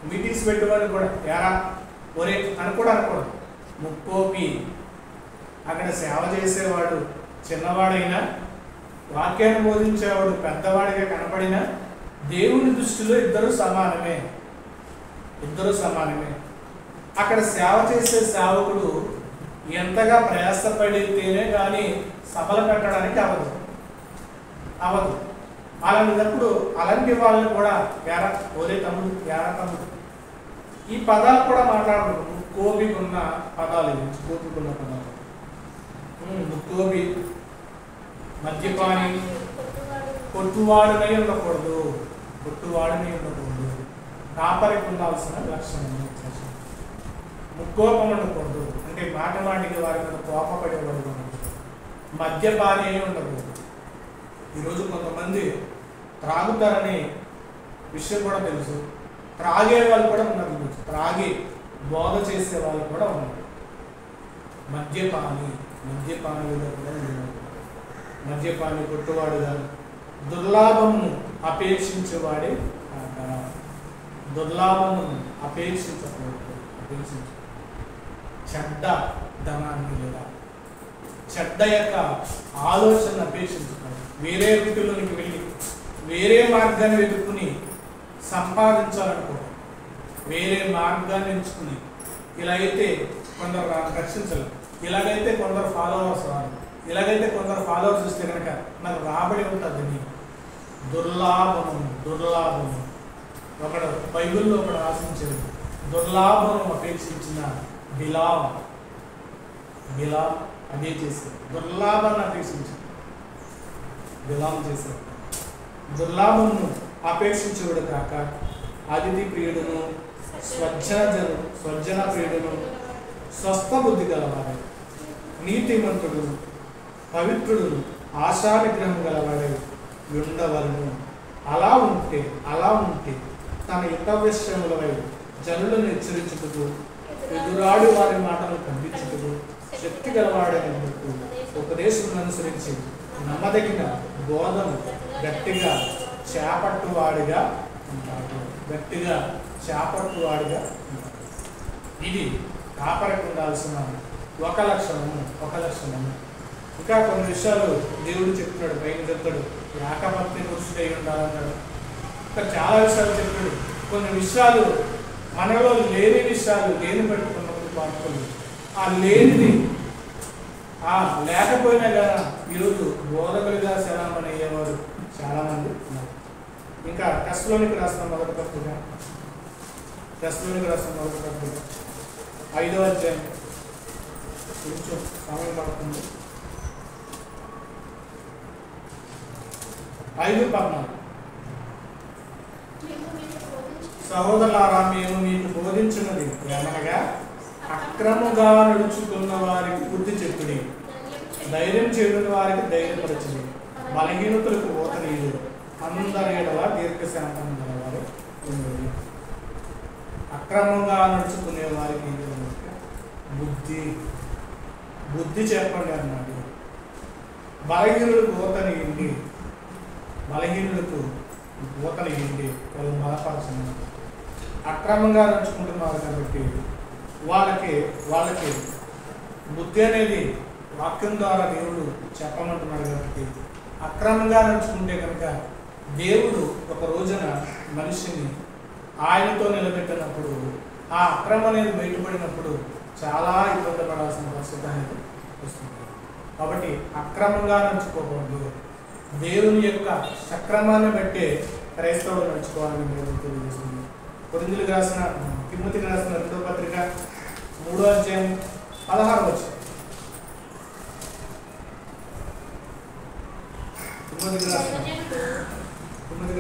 మీటింగ్స్ పెట్టుకొని కూడా ఎరా ఒరే అని కూడా అనకూడదు. ముక్కోపి. అక్కడ సేవ చేసేవాడు చిన్నవాడైనా, వాక్యాన్ని బోధించేవాడు పెద్దవాడిగా కనపడినా దేవుని దృష్టిలో ఇద్దరు సమానమే. అక్కడ సేవ చేసే సేవకుడు ఎంతగా ప్రయాసపడితేనే కానీ సభలు పెట్టడానికి అవదు. అలాంటప్పుడు అలాంటి వాళ్ళని కూడా ఒరే తమ్ముడు, తమ్ముడు ఈ పదాలు కూడా మాట్లాడకూడదు. ముక్కోపికున్న పదాలు ముక్కోపి, మద్యపాని, కొట్టువాడునై ఉండకూడదు. కాపరికి ఉండాల్సిన లక్షణం. ముక్కోపం ఉండకూడదు అంటే మాటికి వారి మీద కోపపడేవాడు ఉండకూడదు. మద్యపాని అయి ఉండకూడదు. ఈరోజు కొంతమంది త్రాగుతారనే విషయం కూడా తెలుసు, త్రాగే వాళ్ళు కూడా ఉన్నారు. త్రాగి బోధ చేసే వాళ్ళు కూడా ఉన్నారు. మద్యపాని కొట్టువాడుగా, దుర్లాభమును అపేక్షించేవాడే చెడ్డ ధనాన్ని లేదా చెడ్డ యొక్క ఆలోచన అపేక్షించుకోవాలి. వేరే వీటిలోనికి వెళ్ళి వేరే మార్గాన్ని వెతుక్కుని సంపాదించాలనుకోవడం, వేరే మార్గాన్ని ఎంచుకుని ఇలాగైతే కొందరు రక్షించలేరు, ఇలాగైతే కొందరు ఫాలోవర్స్ రాదు, ఇలాగైతే కొందరు ఫాలోవర్స్ వస్తే కనుక నాకు రాబడి ఉంటుంది. దుర్లాభము ఒకడు బైబిల్లో ఒకడు ఆశించాడు. దుర్లాభం అపేక్షించిన బిలాం అదే చేశాడు. దుర్లాభాన్ని అపేక్షించాడు, బిలాం చేశాడు. దుర్లాభమును అపేక్షించుడు కాక అతిథి ప్రియుడును, స్వజ్జన ప్రియుడును, స్వస్థ బుద్ధి గలవాడే, నీతిమంతుడు, పవిత్రుడు, ఆశా విగ్రహం గలవాడే ఉండవలను. అలా ఉంటే తన యుద్ధవిషయములపై జనులను హెచ్చరించుటకు, ఎదురాడు వారి మాటలు ఖండించుటకు శక్తి గలవాడైనందుకు ఉపదేశం అనుసరించి నమ్మదగిన బోధను గట్టిగా చేపట్టువాడిగా ఉంటాడు. ఇది కాపరికి ఉండాల్సిన ఒక లక్షణము. ఇంకా కొన్ని విషయాలు దేవుడు చెప్తున్నాడు. పైన చెప్తాడు, ఏకపత్ని పురుషుడై ఉండాలన్నాడు. ఇంకా చాలా విషయాలు చెప్పాడు. కొన్ని విషయాలు మనలో లేని విషయాలు లేని పెట్టుకున్నప్పుడు పాత్రలు ఆ లేనిది లేకపోయినా కదా ఈరోజు బోధకులుగా శరణమని అయ్యేవారు చాలామంది ఉన్నారు. ఇంకా టెస్ట్లోనికి రాసిన మొదటి పత్రిక 5వ అధ్యాయం కొంచెం సమయం పడుతుంది. 5:14 సహోదరులారా, మేము మీకు బోధించినది ఏమనగా అక్రముగా నడుచుకున్న వారికి బుద్ధి చెప్పుడి, ధైర్యం చేయని వారికి ధైర్యపరచుడి, బలహీనతలకు ఓతనీయుడు, అందరి ఎడల దీర్ఘశాంతం గలవారు. అక్రమంగా నడుచుకునే వారికి బుద్ధి చెప్పండి అన్నాడు. బలహీనులకు ఓతనీయండి, బలహీనులకు ఓతనీయండి, వాళ్ళు బలపరచండి. అక్రమంగా నడుచుకుంటున్నారు కాబట్టి వాళ్ళకి బుద్ధి అనేది వాక్యం ద్వారా దేవుడు చెప్పమంటున్నాడు. కాబట్టి అక్రమంగా నడుచుకుంటే కనుక దేవుడు ఒక రోజున మనిషిని ఆయనతో నిలబెట్టినప్పుడు ఆ అక్రమం అనేది బయటపడినప్పుడు చాలా ఇబ్బంది పడాల్సిన పరిస్థితి అనేది వస్తుంది. కాబట్టి అక్రమంగా నడుచుకోకూడదు. దేవుని యొక్క సక్రమాన్ని బట్టే క్రైస్తవులు నడుచుకోవాలని దేవుడు తెలియజేస్తుంది. తిమోతికి రాసిన 2వ పత్రిక 3వ అధ్యాయం 16వ వచనం. తిమోతికి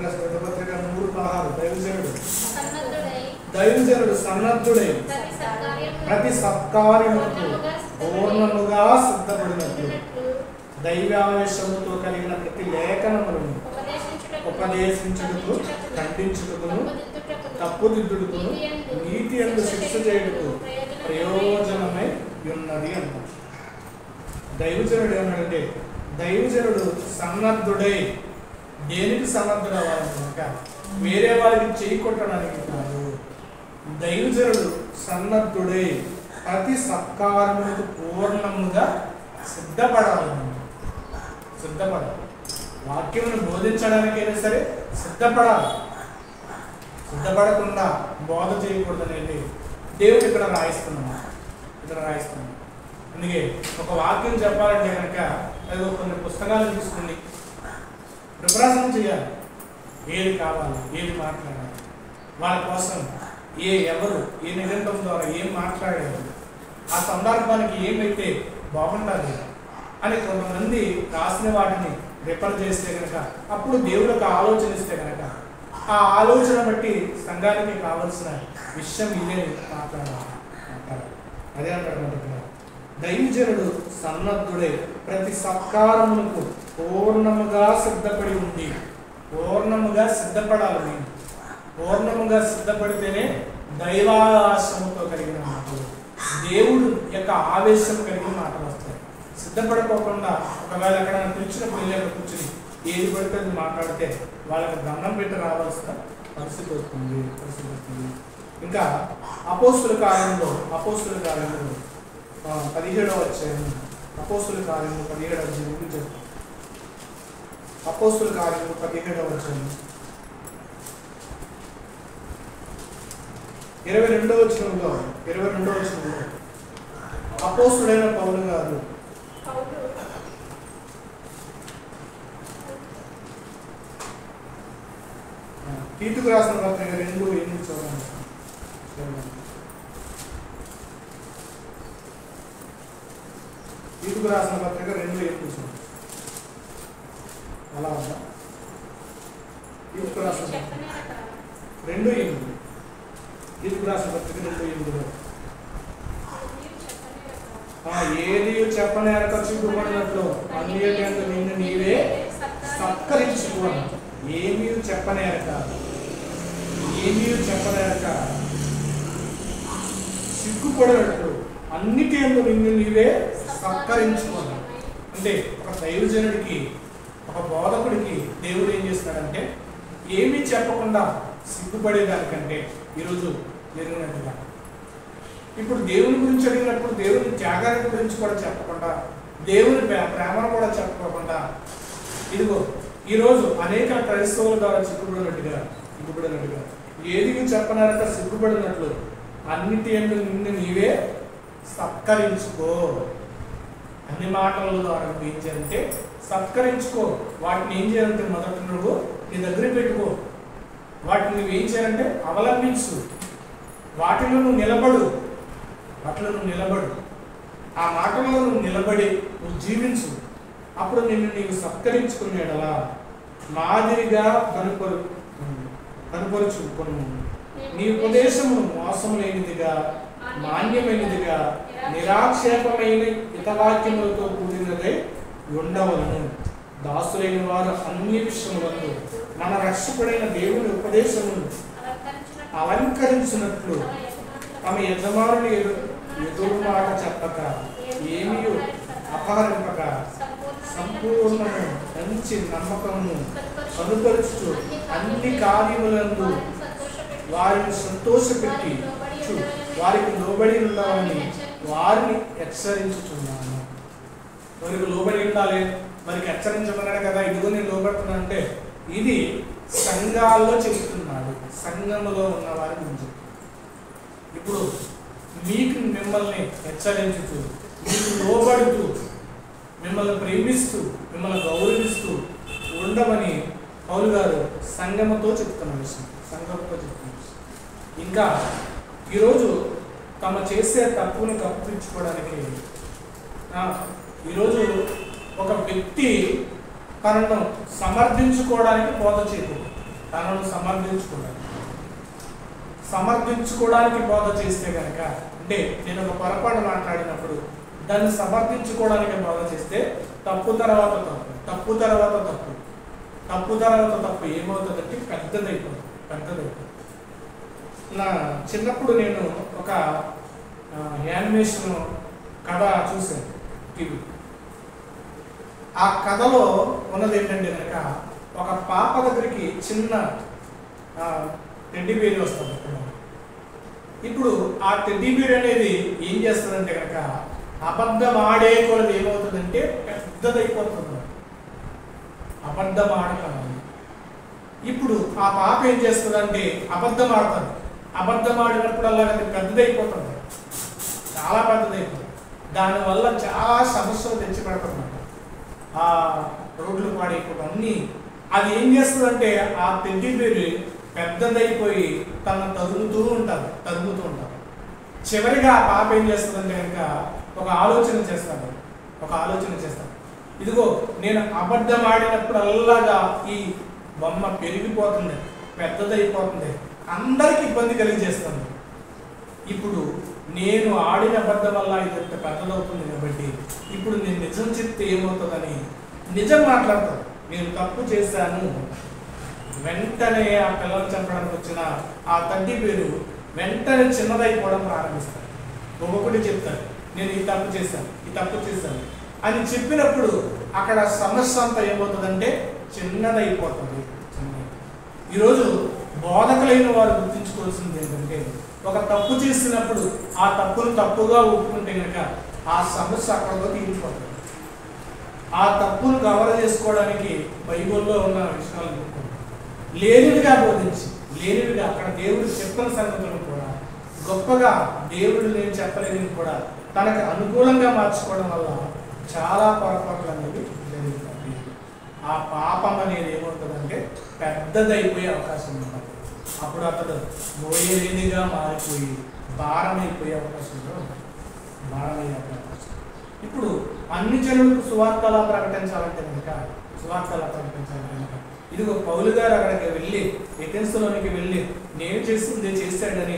రాసిన 2వ పత్రిక 3:16 దైవజనుడు సన్నద్ధుడై ప్రతి సత్కార్యములకు పూర్ణముగా సిద్ధపడినట్లు దైవావేశముతో కలిగిన ప్రతి లేఖనములను ఉపదేశించుటకు, ఖండించుటకును, తప్పుదిద్దుటకును, నీతి యందు శిక్ష చేయుటకు ప్రయోజనమై ఉన్నది అంటారు. దైవజనుడు ఏమన్నాడంటే, దైవజనుడు సన్నద్ధుడై, దేనికి సన్నద్ధుడు అవ్వాలనుక వేరే వారికి చేయి కొట్టడానికి కాదు. దైవజనుడు సన్నద్ధుడై ప్రతి సత్కారములకు పూర్ణముగా సిద్ధపడాలి. వాక్యమును బోధించడానికైనా సరే సిద్ధపడకుండా బోధ చేయకూడదు అనేది దేవుడు ఇక్కడ రాయిస్తున్నాడు. అందుకే ఒక వాక్యం చెప్పాలంటే కనుక అది కొన్ని పుస్తకాలు తీసుకుని ప్రిపరేషన్ చేయాలి. ఏది కావాలి, ఏది మాట్లాడాలి, వాళ్ళ కోసం ఏ నిఘంటం ద్వారా ఏం మాట్లాడాలి, ఆ సందర్భానికి ఏమైతే బాగుంటుంది అని కొంతమంది రాసిన వాటిని రిఫర్ చేస్తే కనుక అప్పుడు దేవుడికి ఆలోచన ఇస్తే కనుక ఆ ఆలోచన బట్టి సంఘానికి కావలసిన విషయం ఇదే మాట్లాడాలి. అదే అంటారు. దైవజనుడు సన్నద్ధుడై ప్రతి సత్కారములకు పూర్ణముగా సిద్ధపడాలి. పూర్ణముగా సిద్ధపడితేనే దైవావేశముతో కలిగిన మాటలు, దేవుడు యొక్క ఆవేశం కలిగిన మాటలు వస్తాయి. సిద్ధపడుకోకుండా ఒకవేళ ఎక్కడైనా కూర్చున్నప్పుడు వెళ్ళి కూర్చుని ఏది పడితే అది మాట్లాడితే వాళ్ళకి దండం పెట్టి రావాల్సిన పరిస్థితి వస్తుంది. ఇంకా అపోస్తుల కార్యంలో 17వ అధ్యాయం అపోస్తుల కార్యంలో 17వ అధ్యాయం గురించి చెప్తాం. అపోస్తుల కార్యంలో 17వ అధ్యాయం 22వ వచనంలో అపోస్తుడైన పౌలు గారు తీతుకు రాసిన పత్రిక 2:8 చూడండి. తీతుకు రాసిన పత్రిక 2:8 చూడండి. అలా ఉందా? తీతుకు రాసిన 2:8 తీతుకు రాసిన పత్రిక 2:8 ఏది చెప్పనేరక చూపబడినట్లు అన్నిటికంటే నిన్ను నీవే సత్కరించుకోవాలి. ఏమీ చెప్పనేరక సిగ్గుపడినట్లు అన్నిటి యందు నిన్ను నీవే సత్కరించుకోవాలి. అంటే ఒక దైవజనుడికి, ఒక బోధకుడికి దేవుడు ఏం చేస్తున్నాడంటే ఏమీ చెప్పకుండా సిగ్గుపడేదానికంటే ఈరోజు జరిగినట్టుగా ఇప్పుడు దేవుని గురించి అడిగినప్పుడు దేవుని త్యాగాన్ని గురించి కూడా చెప్పకుండా, దేవుని ప్రేమను కూడా చెప్పకుండా, ఇదిగో ఈరోజు అనేక క్రైస్తవుల ద్వారా చిక్కుబడినట్టుగా సిగ్గుపడినట్టుగా, ఏది చెప్పనక సిగ్గుపడినట్లు అన్నిటి యందు నిన్ను నీవే సత్కరించుకో. అన్ని మాటల ద్వారా నువ్వు ఏం చేయాలంటే సత్కరించుకో. వాటిని ఏం చేయాలంటే మొదట నువ్వు నీ దగ్గర పెట్టుకో. వాటిని నువ్వేం చేయాలంటే అవలంబించు. వాటిలో నువ్వు నిలబడు. ఆ మాటలో నువ్వు నిలబడి నువ్వు జీవించు. అప్పుడు నిన్ను నీవు సత్కరించుకునేడలా మాదిరిగా కనుపరుచుకును. నీ ఉపదేశము మోసం లేనిదిగా, మాన్యమైనదిగా, నిరాక్షేపమైన హితవాక్యములతో కూడినదై ఉండవలను. దాసులైన వారు అన్ని విషయములందు మన రక్షకుడైన దేవుని ఉపదేశమును అలంకరించినట్లు తమ యజమానుని ఎదురు మాట చెప్పక, ఏమీ అపహరింపక, సంపూర్ణము మంచి నమ్మకము కనుపరుచు అన్ని కార్యములందు వారిని సంతోషపెట్టి వారికి లోబడి ఉండాలని వారిని హెచ్చరించుచున్నాను. వారికి లోబడి ఉండాలి, వారికి హెచ్చరించమన్నాడు కదా. ఇదిగో నేను లోబడుతున్నా అంటే ఇది సంఘాల్లో చెబుతున్నాడు, సంఘములో ఉన్న వారి గురించి. ఇప్పుడు మీకు మిమ్మల్ని హెచ్చరించుతూ, మీకు లోబడుతూ, మిమ్మల్ని ప్రేమిస్తూ, మిమ్మల్ని గౌరవిస్తూ ఉండమని పౌలు గారు సంఘముతో చెప్తున్న విషయం, ఇంకా ఈరోజు తమ చేసే తప్పును కప్పించుకోవడానికి ఈరోజు ఒక వ్యక్తి తనను సమర్థించుకోవడానికి బోధ చేయకూడదు. తనను సమర్థించుకోవడానికి బోధ చేస్తే కనుక, అంటే నేను ఒక పొరపాటు మాట్లాడినప్పుడు దాన్ని సమర్థించుకోవడానికి బోధ చేస్తే తప్పు తర్వాత తప్పు ఏమవుతుందంటే పెద్దదైపోతుంది. నా చిన్నప్పుడు నేను ఒక యానిమేషన్ కథ చూశాను టీవీ. ఆ కథలో ఉన్నది ఏంటంటే కనుక, ఒక పాప దగ్గరికి చిన్న టెడ్డీ బేర్ వస్తుంది. ఇప్పుడు ఆ టెడ్డీ బేర్ అనేది ఏం చేస్తుందంటే కనుక, అబద్ధం ఆడే కొలది ఏమవుతుందంటే పెద్దదైపోతుంది. అబద్ధం ఆడటం. ఇప్పుడు ఆ పాప ఏం చేస్తుందంటే అబద్ధం ఆడుతుంది. అబద్ధం ఆడినప్పుడల్లా పెద్దదైపోతుంది, చాలా పెద్దదైపోతుంది. దానివల్ల చాలా సమస్యలు తెచ్చిపెడుతున్నమాట. ఆ రోడ్లు పాడైపోవడం అన్నీ. అది ఏం చేస్తుందంటే ఆ టెడ్డీ బేర్ పెద్దదైపోయి తనను తరుగుతూ ఉంటారు. చివరిగా ఆ పాప ఏం చేస్తుందంటే కనుక ఒక ఆలోచన చేస్తాడు. ఇదిగో నేను అబద్ధం ఆడినప్పుడల్లాగా ఈ బొమ్మ పెరిగిపోతుంది, పెద్దదైపోతుంది, అందరికి ఇబ్బంది కలిగజేస్తుంది. ఇప్పుడు నేను ఆడిన అబద్ధం వల్ల ఇది పెద్దదవుతుంది కాబట్టి ఇప్పుడు నేను నిజం చెప్తే ఏమవుతుందని నిజం మాట్లాడతాను. నేను తప్పు చేశాను. వెంటనే ఆ పిల్లలు చంపడానికి వచ్చిన ఆ తడ్డీ పేరు వెంటనే చిన్నదైపోవడం ప్రారంభిస్తాడు. ఒక్కొక్కటి చెప్తాడు, నేను ఈ తప్పు చేశాను అని చెప్పినప్పుడు అక్కడ సమస్య అంతా ఏమవుతుందంటే చిన్నదైపోతుంది. ఈరోజు బోధకులైన వారు గుర్తించుకోవాల్సింది ఏంటంటే, ఒక తప్పు చేసినప్పుడు ఆ తప్పును తప్పుగా ఒప్పుకుంటే కనుక ఆ సమస్య అక్కడితో తీరిపోతుంది. ఆ తప్పును కవర్ చేసుకోవడానికి బైబిల్లో ఉన్న విషయాలు లేనివిగా బోధించి, లేనివిగా అక్కడ దేవుడు చెప్పిన సంగతులను కూడా గొప్పగా దేవుడు నేను చెప్పలేని కూడా తనకు అనుకూలంగా మార్చుకోవడం వల్ల చాలా పొరపాట్లు అనేవి జరుగుతాయి. ఆ పాపం అనేది ఏమవుతుందంటే పెద్దదైపోయే అవకాశం ఉంటుంది. అప్పుడు అతడు మోయలేనిగా మారిపోయి భారమైపోయే అవకాశం ఉంటుంది. ఇప్పుడు అన్ని జనులకు సువార్తలా ప్రకటించాలంటే కనుక ఇదిగో పౌలు గారు అక్కడికి వెళ్ళి ఎథెన్స్లోనికి వెళ్ళి నేను చేసింది చేశాడని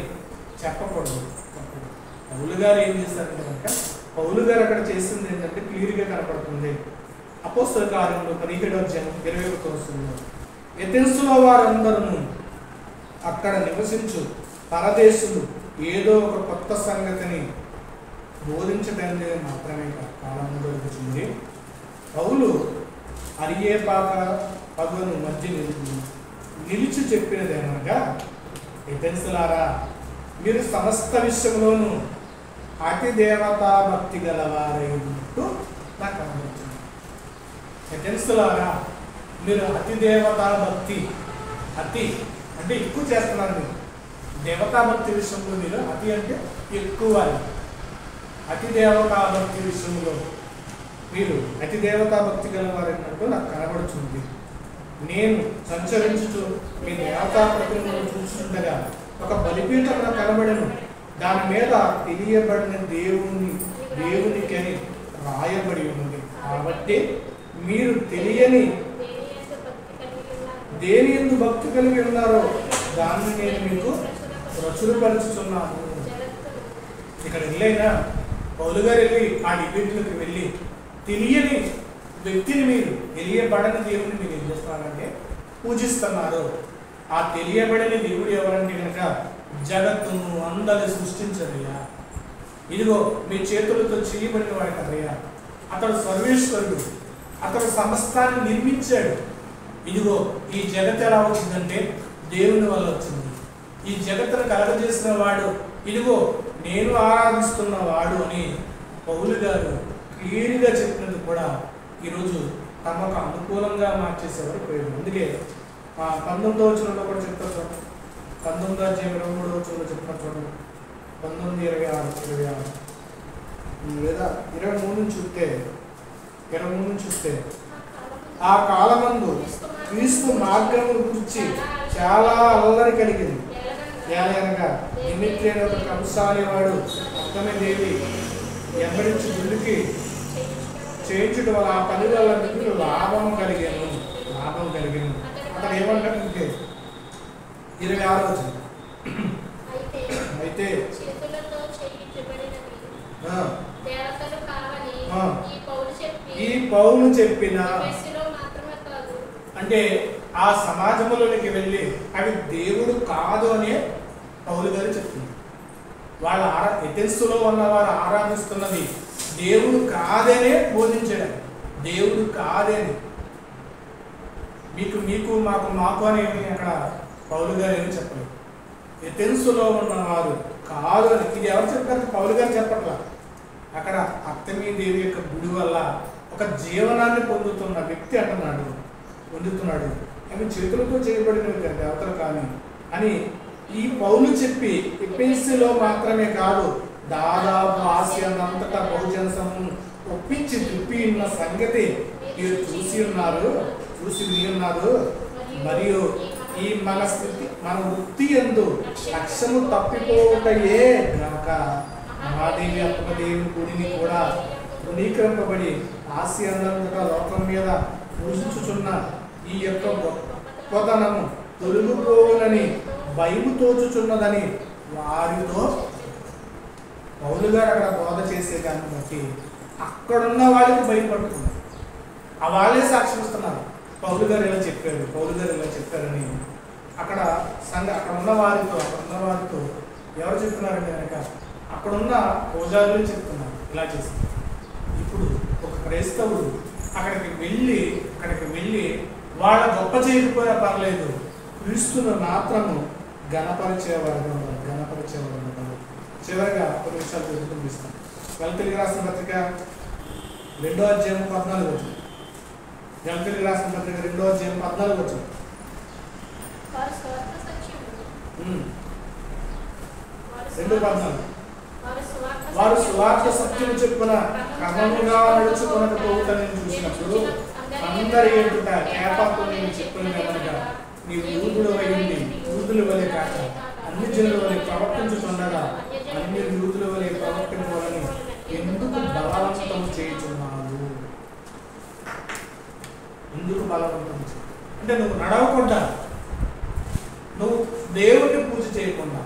చెప్పకూడదు. పౌలు గారు ఏం చేశారంటే కనుక, పౌలు గారు అక్కడ చేసింది ఏంటంటే క్లియర్గా కనపడుతుంది. అపోస్తల కార్యంలో 17వ అధ్యాయం 21వ వచనంలో ఎథెన్సులో వారందరూ అక్కడ నివసించు పరదేశులు ఏదో ఒక కొత్త సంగతిని బోధించడానికి మాత్రమే కాలం జరుగుతుంది. పౌలు అరియేపాక పగును మధ్య నిలిచి చెప్పినదేమనగా, ఎథెన్సులారా, మీరు సమస్త విషయంలోనూ అతి దేవతా భక్తి గలవారైనట్టు నాకు అనిపించింది. ఎథెన్సులారా, మీరు అతి దేవతా భక్తి, అతి అంటే ఎక్కువ చేస్తున్నారు మీరు. దేవతాభక్తి విషయంలో మీరు అతి అంటే ఎక్కువ, అతి దేవతాభక్తి విషయంలో మీరు అతి దేవతాభక్తి గలవారైనట్టు నాకు కనబడుతుంది. నేను సంచరించుతూ మీ దేవతా ప్రతిమలను చూస్తుండగా ఒక బలిపీఠం నాకు కనబడను, దాని మీద తెలియబడిన దేవునికి అని రాయబడి ఉన్నది. కాబట్టి మీరు తెలియని దేని యందు భక్తి కలిగి ఉన్నారో దాన్ని నేను మీకు ప్రచురపరుచుతున్నాను. ఇక్కడ వెళ్ళైనా పౌలు గారు వెళ్ళి ఆ డిబేట్లకు వెళ్ళి తెలియని వ్యక్తిని మీరు, తెలియబడని దేవుని మీరు ఏం చేస్తున్నారంటే పూజిస్తున్నారు. ఆ తెలియబడని దేవుడు ఎవరంటే కనుక జగత్తును అందరి సృష్టించదయ్యా. ఇదిగో మీ చేతులతో చేయబడిన వాడు కదయ్యా. అతడు సర్వేశ్వరుడు, అతడు సమస్తాన్ని నిర్మించాడు. ఇదిగో ఈ జగత్ ఎలా వచ్చిందంటే దేవుని వల్ల వచ్చింది. ఈ జగత్తును కలగజేసిన వాడు ఇదిగో నేను ఆరాధిస్తున్న వాడు అని పౌలు గారు క్లియర్గా చెప్పినది కూడా ఈరోజు తమకు అనుకూలంగా మార్చేసేవారు పోయారు. అందుకే 19వ వచనంలో కూడా చెప్తారు చూడండి, 19:23 చెప్తారు చూడండి, 19:26 లేదా 23 నుంచి చూస్తే ఆ కాలమందు క్రీస్తు మార్గము గురించి చాలా అల్లరి కలిగింది. ఏలయనగా నిమిత్రైన ఒక కంసాలి వాడు అర్థమే దేవి ఎంబడించి గుడికి చేయించుట వల్ల ఆ పని వల్ల మీకు లాభం కలిగాను. అతను ఏమంటాడంటే 26 అయితే ఈ పౌలు చెప్పిన అంటే ఆ సమాజంలోనికి వెళ్ళి అవి దేవుడు కాదు అనే పౌలు గారు చెప్తుంది. వాళ్ళ ఎథెన్సులో ఉన్న వారు ఆరాధిస్తున్నది దేవుడు కాదనే బోధించడం. దేవుడు కాదని మీకు మాకు అని అక్కడ పౌలు గారు ఏమి చెప్పలేదు. ఎథెన్సులో ఉన్నవారు కాదు అని ఇది ఎవరు చెప్పారు? పౌలు గారు చెప్పట్లా. అక్కడ అర్తమీ దేవి యొక్క గుడి వల్ల ఒక జీవనాన్ని పొందుతున్న వ్యక్తి పొందుతున్నాడు. అవి చేతులతో చేయబడినవి దేవతలు కానీ అని ఈ పౌలు చెప్పి ఎఫెసులో మాత్రమే కాదు దాదాపు ఆసియానంతటా బహుజన సమూహం ఒప్పించి దుప్పి ఉన్న సంగతి మీరు చూసి ఉన్నారు. మరియు ఈ మన వృత్తి యందు లక్ష్యము తప్పిపోవటయే గనక మహాదేవి అప్పదేవి గుడిని కూడా తృణీకరింపబడి ఆసియానంతటా లోకం మీద పూజించుచున్న ఈ యొక్క గొప్పతనము తొలగిపోవునని భయము తోచుచున్నదని వారితో పౌలు గారు అక్కడ బోధ చేసే దాన్ని బట్టి అక్కడున్న వాళ్ళకి భయపడుతున్నారు. ఆ వాళ్ళే సాక్షిస్తున్నారు. పౌలు గారు ఇలా చెప్పారని అక్కడ ఉన్న వారితో ఎవరు చెప్తున్నారంటే కనుక అక్కడున్న పూజారులు చెప్తున్నారు ఇలా చేస్తారు. ఇప్పుడు ఒక క్రైస్తవుడు అక్కడికి వెళ్ళి వాళ్ళ గొప్ప చేయకపోయినా పర్లేదు, క్రీస్తును మాత్రము ఘనపరిచేవారు. చివరిగా కొన్ని విషయాలు చూపిస్తాం. గలతీయులకు రాసిన పత్రిక 2వ అధ్యాయం 14 వచనం. గలతీయులకు రాసిన పత్రిక 2వ అధ్యాయం 14 వచనం. వారు సువార్త సత్యము చెప్పున క్రమముగా నడుచుకొనకపోవటం చూసినప్పుడు అందరి ఎదుట కేపాకు నేను చెప్పుకునేదనగా నీవు యూదుడు అయ్యింది యూదుల వలె కాక అన్ని జనుల వలె ప్రవర్తించుతుండగా అన్ని యూదుల వలె ప్రవర్తించాలని ఎందుకు బలవంతం చేయుచున్నావు? అంటే నువ్వు నడవకుండా, నువ్వు దేవుడిని పూజ చేయకుండా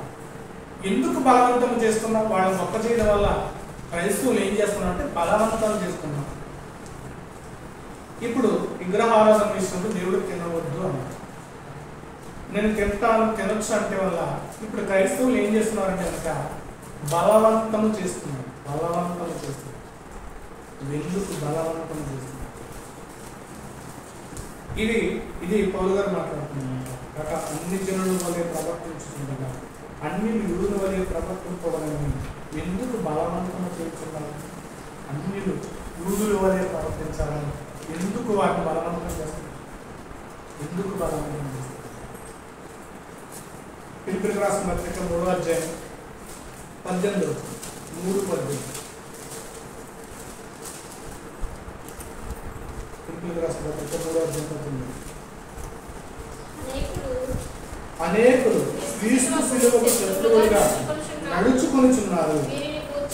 ఎందుకు బలవంతం చేస్తున్నావు? వాళ్ళని గొప్ప చేయడం వల్ల క్రైస్తవులు ఏం చేస్తున్నావు అంటే బలవంతం చేస్తున్నావు. ఇప్పుడు విగ్రహారాధన విషయంలో దేవుడు తినవద్దు అన్నారు. నేను తినొచ్చు అంటే వల్ల ఇప్పుడు క్రైస్తవులు ఏం చేస్తున్నారంటే కనుక బలవంతం చేస్తున్నారు. ఎందుకు బలవంతం చేస్తున్నారు? ఇది పౌలు గారు మాట్లాడుతున్నారు. అన్ని జనుల వలె ప్రవర్తించుతుండగా అన్ని యూదుల వలె ప్రవర్తింపవాలని ఎందుకు బలవంతం చేస్తున్నారు? అన్ని యూదుల వలె ప్రవర్తించాలని ఎందుకు వాటిని బలవంతం చేస్తున్నారు? రాసిన పత్రిక 3వ అధ్యాయం 18 3:18. ఫిలిప్పీయులకు రాసిన పత్రిక 3వ అధ్యాయం 18. అనేకులు క్రీస్తు శిలువకు శత్రువులుగా నడుచుకొనుచున్నారు.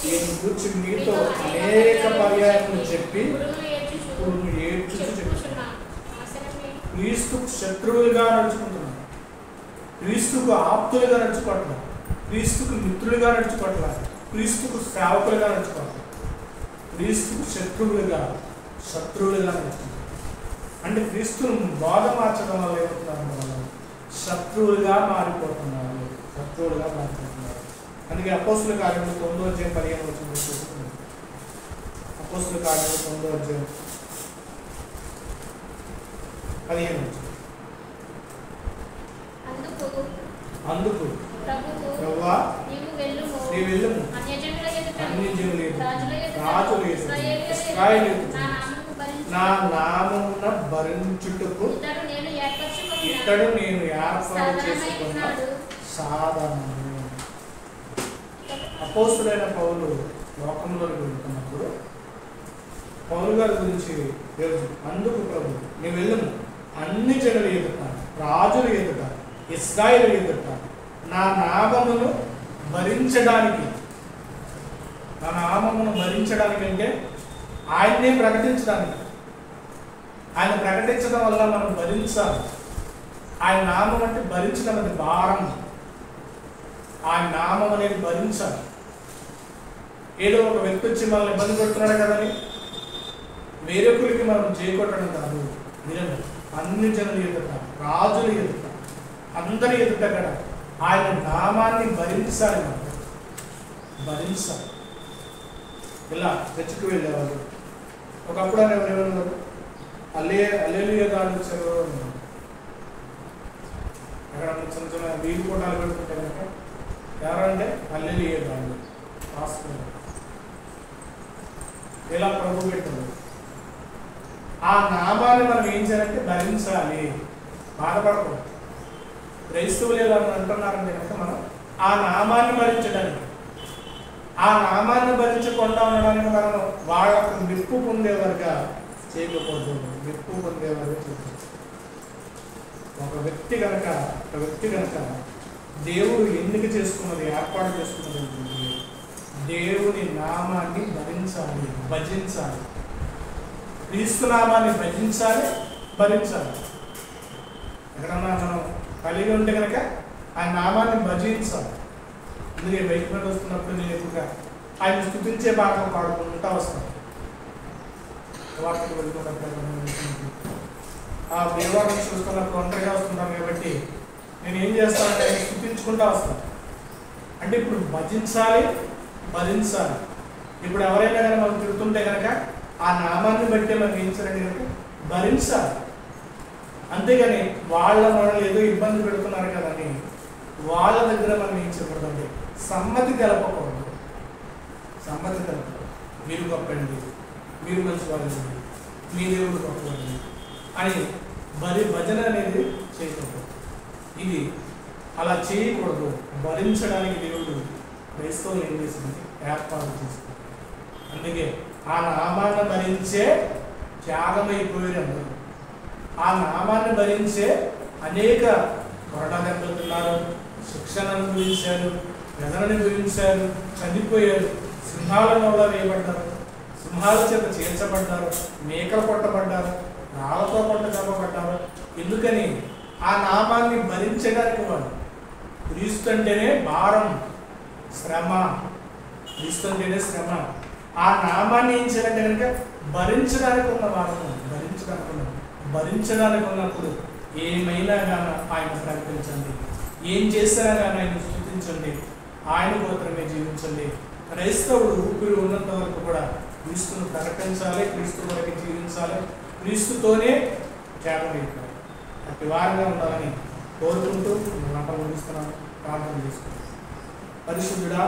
దీని గురించి మీతో అనేక పర్యాయములు చెప్పి ఇప్పుడు ఏడ్చుచు చెప్తున్నాను. క్రీస్తుకు శత్రువులుగా నడుచుకుంటున్నారు, క్రీస్తుకు ఆప్తులుగా నడుచుకోవట్లేదు, క్రీస్తుకు మిత్రులుగా నడుచుకోవట్లేదు, క్రీస్తుకు సేవకులుగా నడుచుకోవట్లేదు, క్రీస్తుకు శత్రువులుగా నడుచుకుంటారు. అంటే క్రీస్తును బోధ మార్చడం వల్ల ఏమవుతున్నారు? శత్రువులుగా మారిపోతున్నారు. అందుకే అపోస్తుల కార్యములు 9వ అధ్యాయం 15 వచనం. అపోస్తుల కార్యములు 9వ అధ్యాయం 15 వచనం. అందుకు ప్రభువా నీవు వెళ్ళుము, అన్యజనుల ఎదుట రాజుల ఎదుట ఇశ్రాయేలు ఎదుట నా నామమున భరించుటకు ఇతడు నేను ఏర్పాటు చేసుకున్న సాధనము. అపోస్తులైన పౌలు లోకంలోకి వెళ్తున్నప్పుడు పౌలు గారి గురించి తెలుసు. అందుకు ప్రభు నేను వెళ్ళము, అన్ని జనుల ఎదుట రాజుల ఎదుట ఇశ్రాయేలు ఎదుట నా నామమును భరించడానికి అంటే ఆయన్నే ప్రకటించడానికి. ఆయన ప్రకటించడం వల్ల మనం భరించాలి. ఆయన నామం అంటే భరించడం అది భారం. ఆయన నామం అనేది భరించాలి. ఏదో ఒక వ్యక్తి వచ్చి మనల్ని ఇబ్బంది పెడుతున్నాడు కదని వేరొకరికి మనం చేయకొట్టడం కాదు. నిజంగా అన్ని జనుల ఎదుట రాజుల ఎదుట అందరి ఎదుట కూడా ఆయన నామాన్ని భరించాలి. ఇలా చర్చికి వెళ్ళేవాళ్ళు. ఒకప్పుడు అని ఎవరెవరు హల్లెలూయా గాలు వచ్చారు. అక్కడ చిన్న చిన్న వీలు కోటాలు పెడుతుంటే కనుక ఎవరంటే హల్లెలూయా గాలు రాసుకున్నారు. ఇలా ప్రభు పెట్టారు. ఆ నామాన్ని మనం ఏం చేయాలంటే భరించాలి, బాధపడకూడదు. క్రైస్తవులు ఎలా అంటున్నారంటే కనుక మనం ఆ నామాన్ని భరించడానికి, ఆ నామాన్ని భరించకుండా ఉండడానికి మనం వాళ్ళకు మెప్పు పొందేవారుగా చేయకపోదు. మెప్పు పొందేవారుగా చేయకపోదు. ఒక వ్యక్తి కనుక దేవుడు ఎన్నిక చేసుకున్నది, ఏర్పాటు చేసుకున్నది ఉంటుంది. దేవుని నామాన్ని భజించాలి. క్రీస్తు నామాన్ని భరించాలి. ఎక్కడన్నా మనం కలిగి ఉంటే కనుక ఆ నామాన్ని భజించాలి. అందుకే బయట మీద వస్తున్నప్పుడు నేను ఎక్కువగా ఆయన స్తుతించే పాటలు పాడుకుంటూ వస్తాను. వార్తలు వెళ్ళిపోయినప్పుడు ఆ దేవాలయం చూస్తున్నప్పుడు ఒంటరిగా వస్తుంటాను కాబట్టి నేను ఏం చేస్తానంటే ఆయన స్తుతించుకుంటూ వస్తాను. అంటే ఇప్పుడు భజించాలి. ఇప్పుడు ఎవరైనా కానీ మనం తిడుతుంటే కనుక ఆ నామాన్ని బట్టి మనం ఏం చేయాలంటే కనుక భరించాలి. అంతేగాని మనల్ని ఏదో ఇబ్బంది పెడుతున్నారు కదని వాళ్ళ దగ్గర మనం ఏం చెప్పకూడదండి, సమ్మతి తెలపకూడదు. మీరు గొప్పండి, మీరు మంచి వాళ్ళండి, మీ దేవుడు గొప్పండి అని భజన అనేది చేయకూడదు. ఇది అలా చేయకూడదు. భరించడానికి దేవుడు క్రైస్తవులు ఏం చేసింది, ఏర్పాటు చేసుకుంటారు. అందుకే ఆ నామాన్ని భరించే త్యాగమైపోయారు అందరూ. ఆ నామాన్ని భరించే అనేక కొరటాదెబ్బలు తిన్నారు, శిక్షణ అనుభవించారు, వేదనని అనుభవించారు, చనిపోయారు, సింహాల నోళ్ళ వేయబడ్డారు, సింహాల చేత చేర్చబడ్డారు, మేకలు కొట్టబడ్డారు, రాళ్ళతో కొట్టబడ్డారు. ఎందుకని ఆ నామాన్ని భరించడానికి వాళ్ళు. క్రీస్తు అంటేనే భారం, శ్రమ. ఆ నామాన్ని ఏం చేయాలంటే కనుక భరించడానికి ఉన్న భారము, భరించడానికి ఉన్నప్పుడు ఏమైనా కానీ ఆయన ప్రకటించండి, ఏం చేసినా కానీ ఆయన స్తుతించండి, ఆయన కోసమే జీవించండి. క్రైస్తవుడు ఊపిరి ఉన్నంత వరకు కూడా క్రీస్తును ప్రకటించాలి, క్రీస్తు వరకు జీవించాలి, క్రీస్తుతోనే త్యాగం అయిపోవాలి. అట్టి వారంగా ఉండాలని కోరుకుంటూ మాటలు ముగిస్తున్నాను. ప్రార్థన చేసుకుంటాను. పరిశుద్ధుడా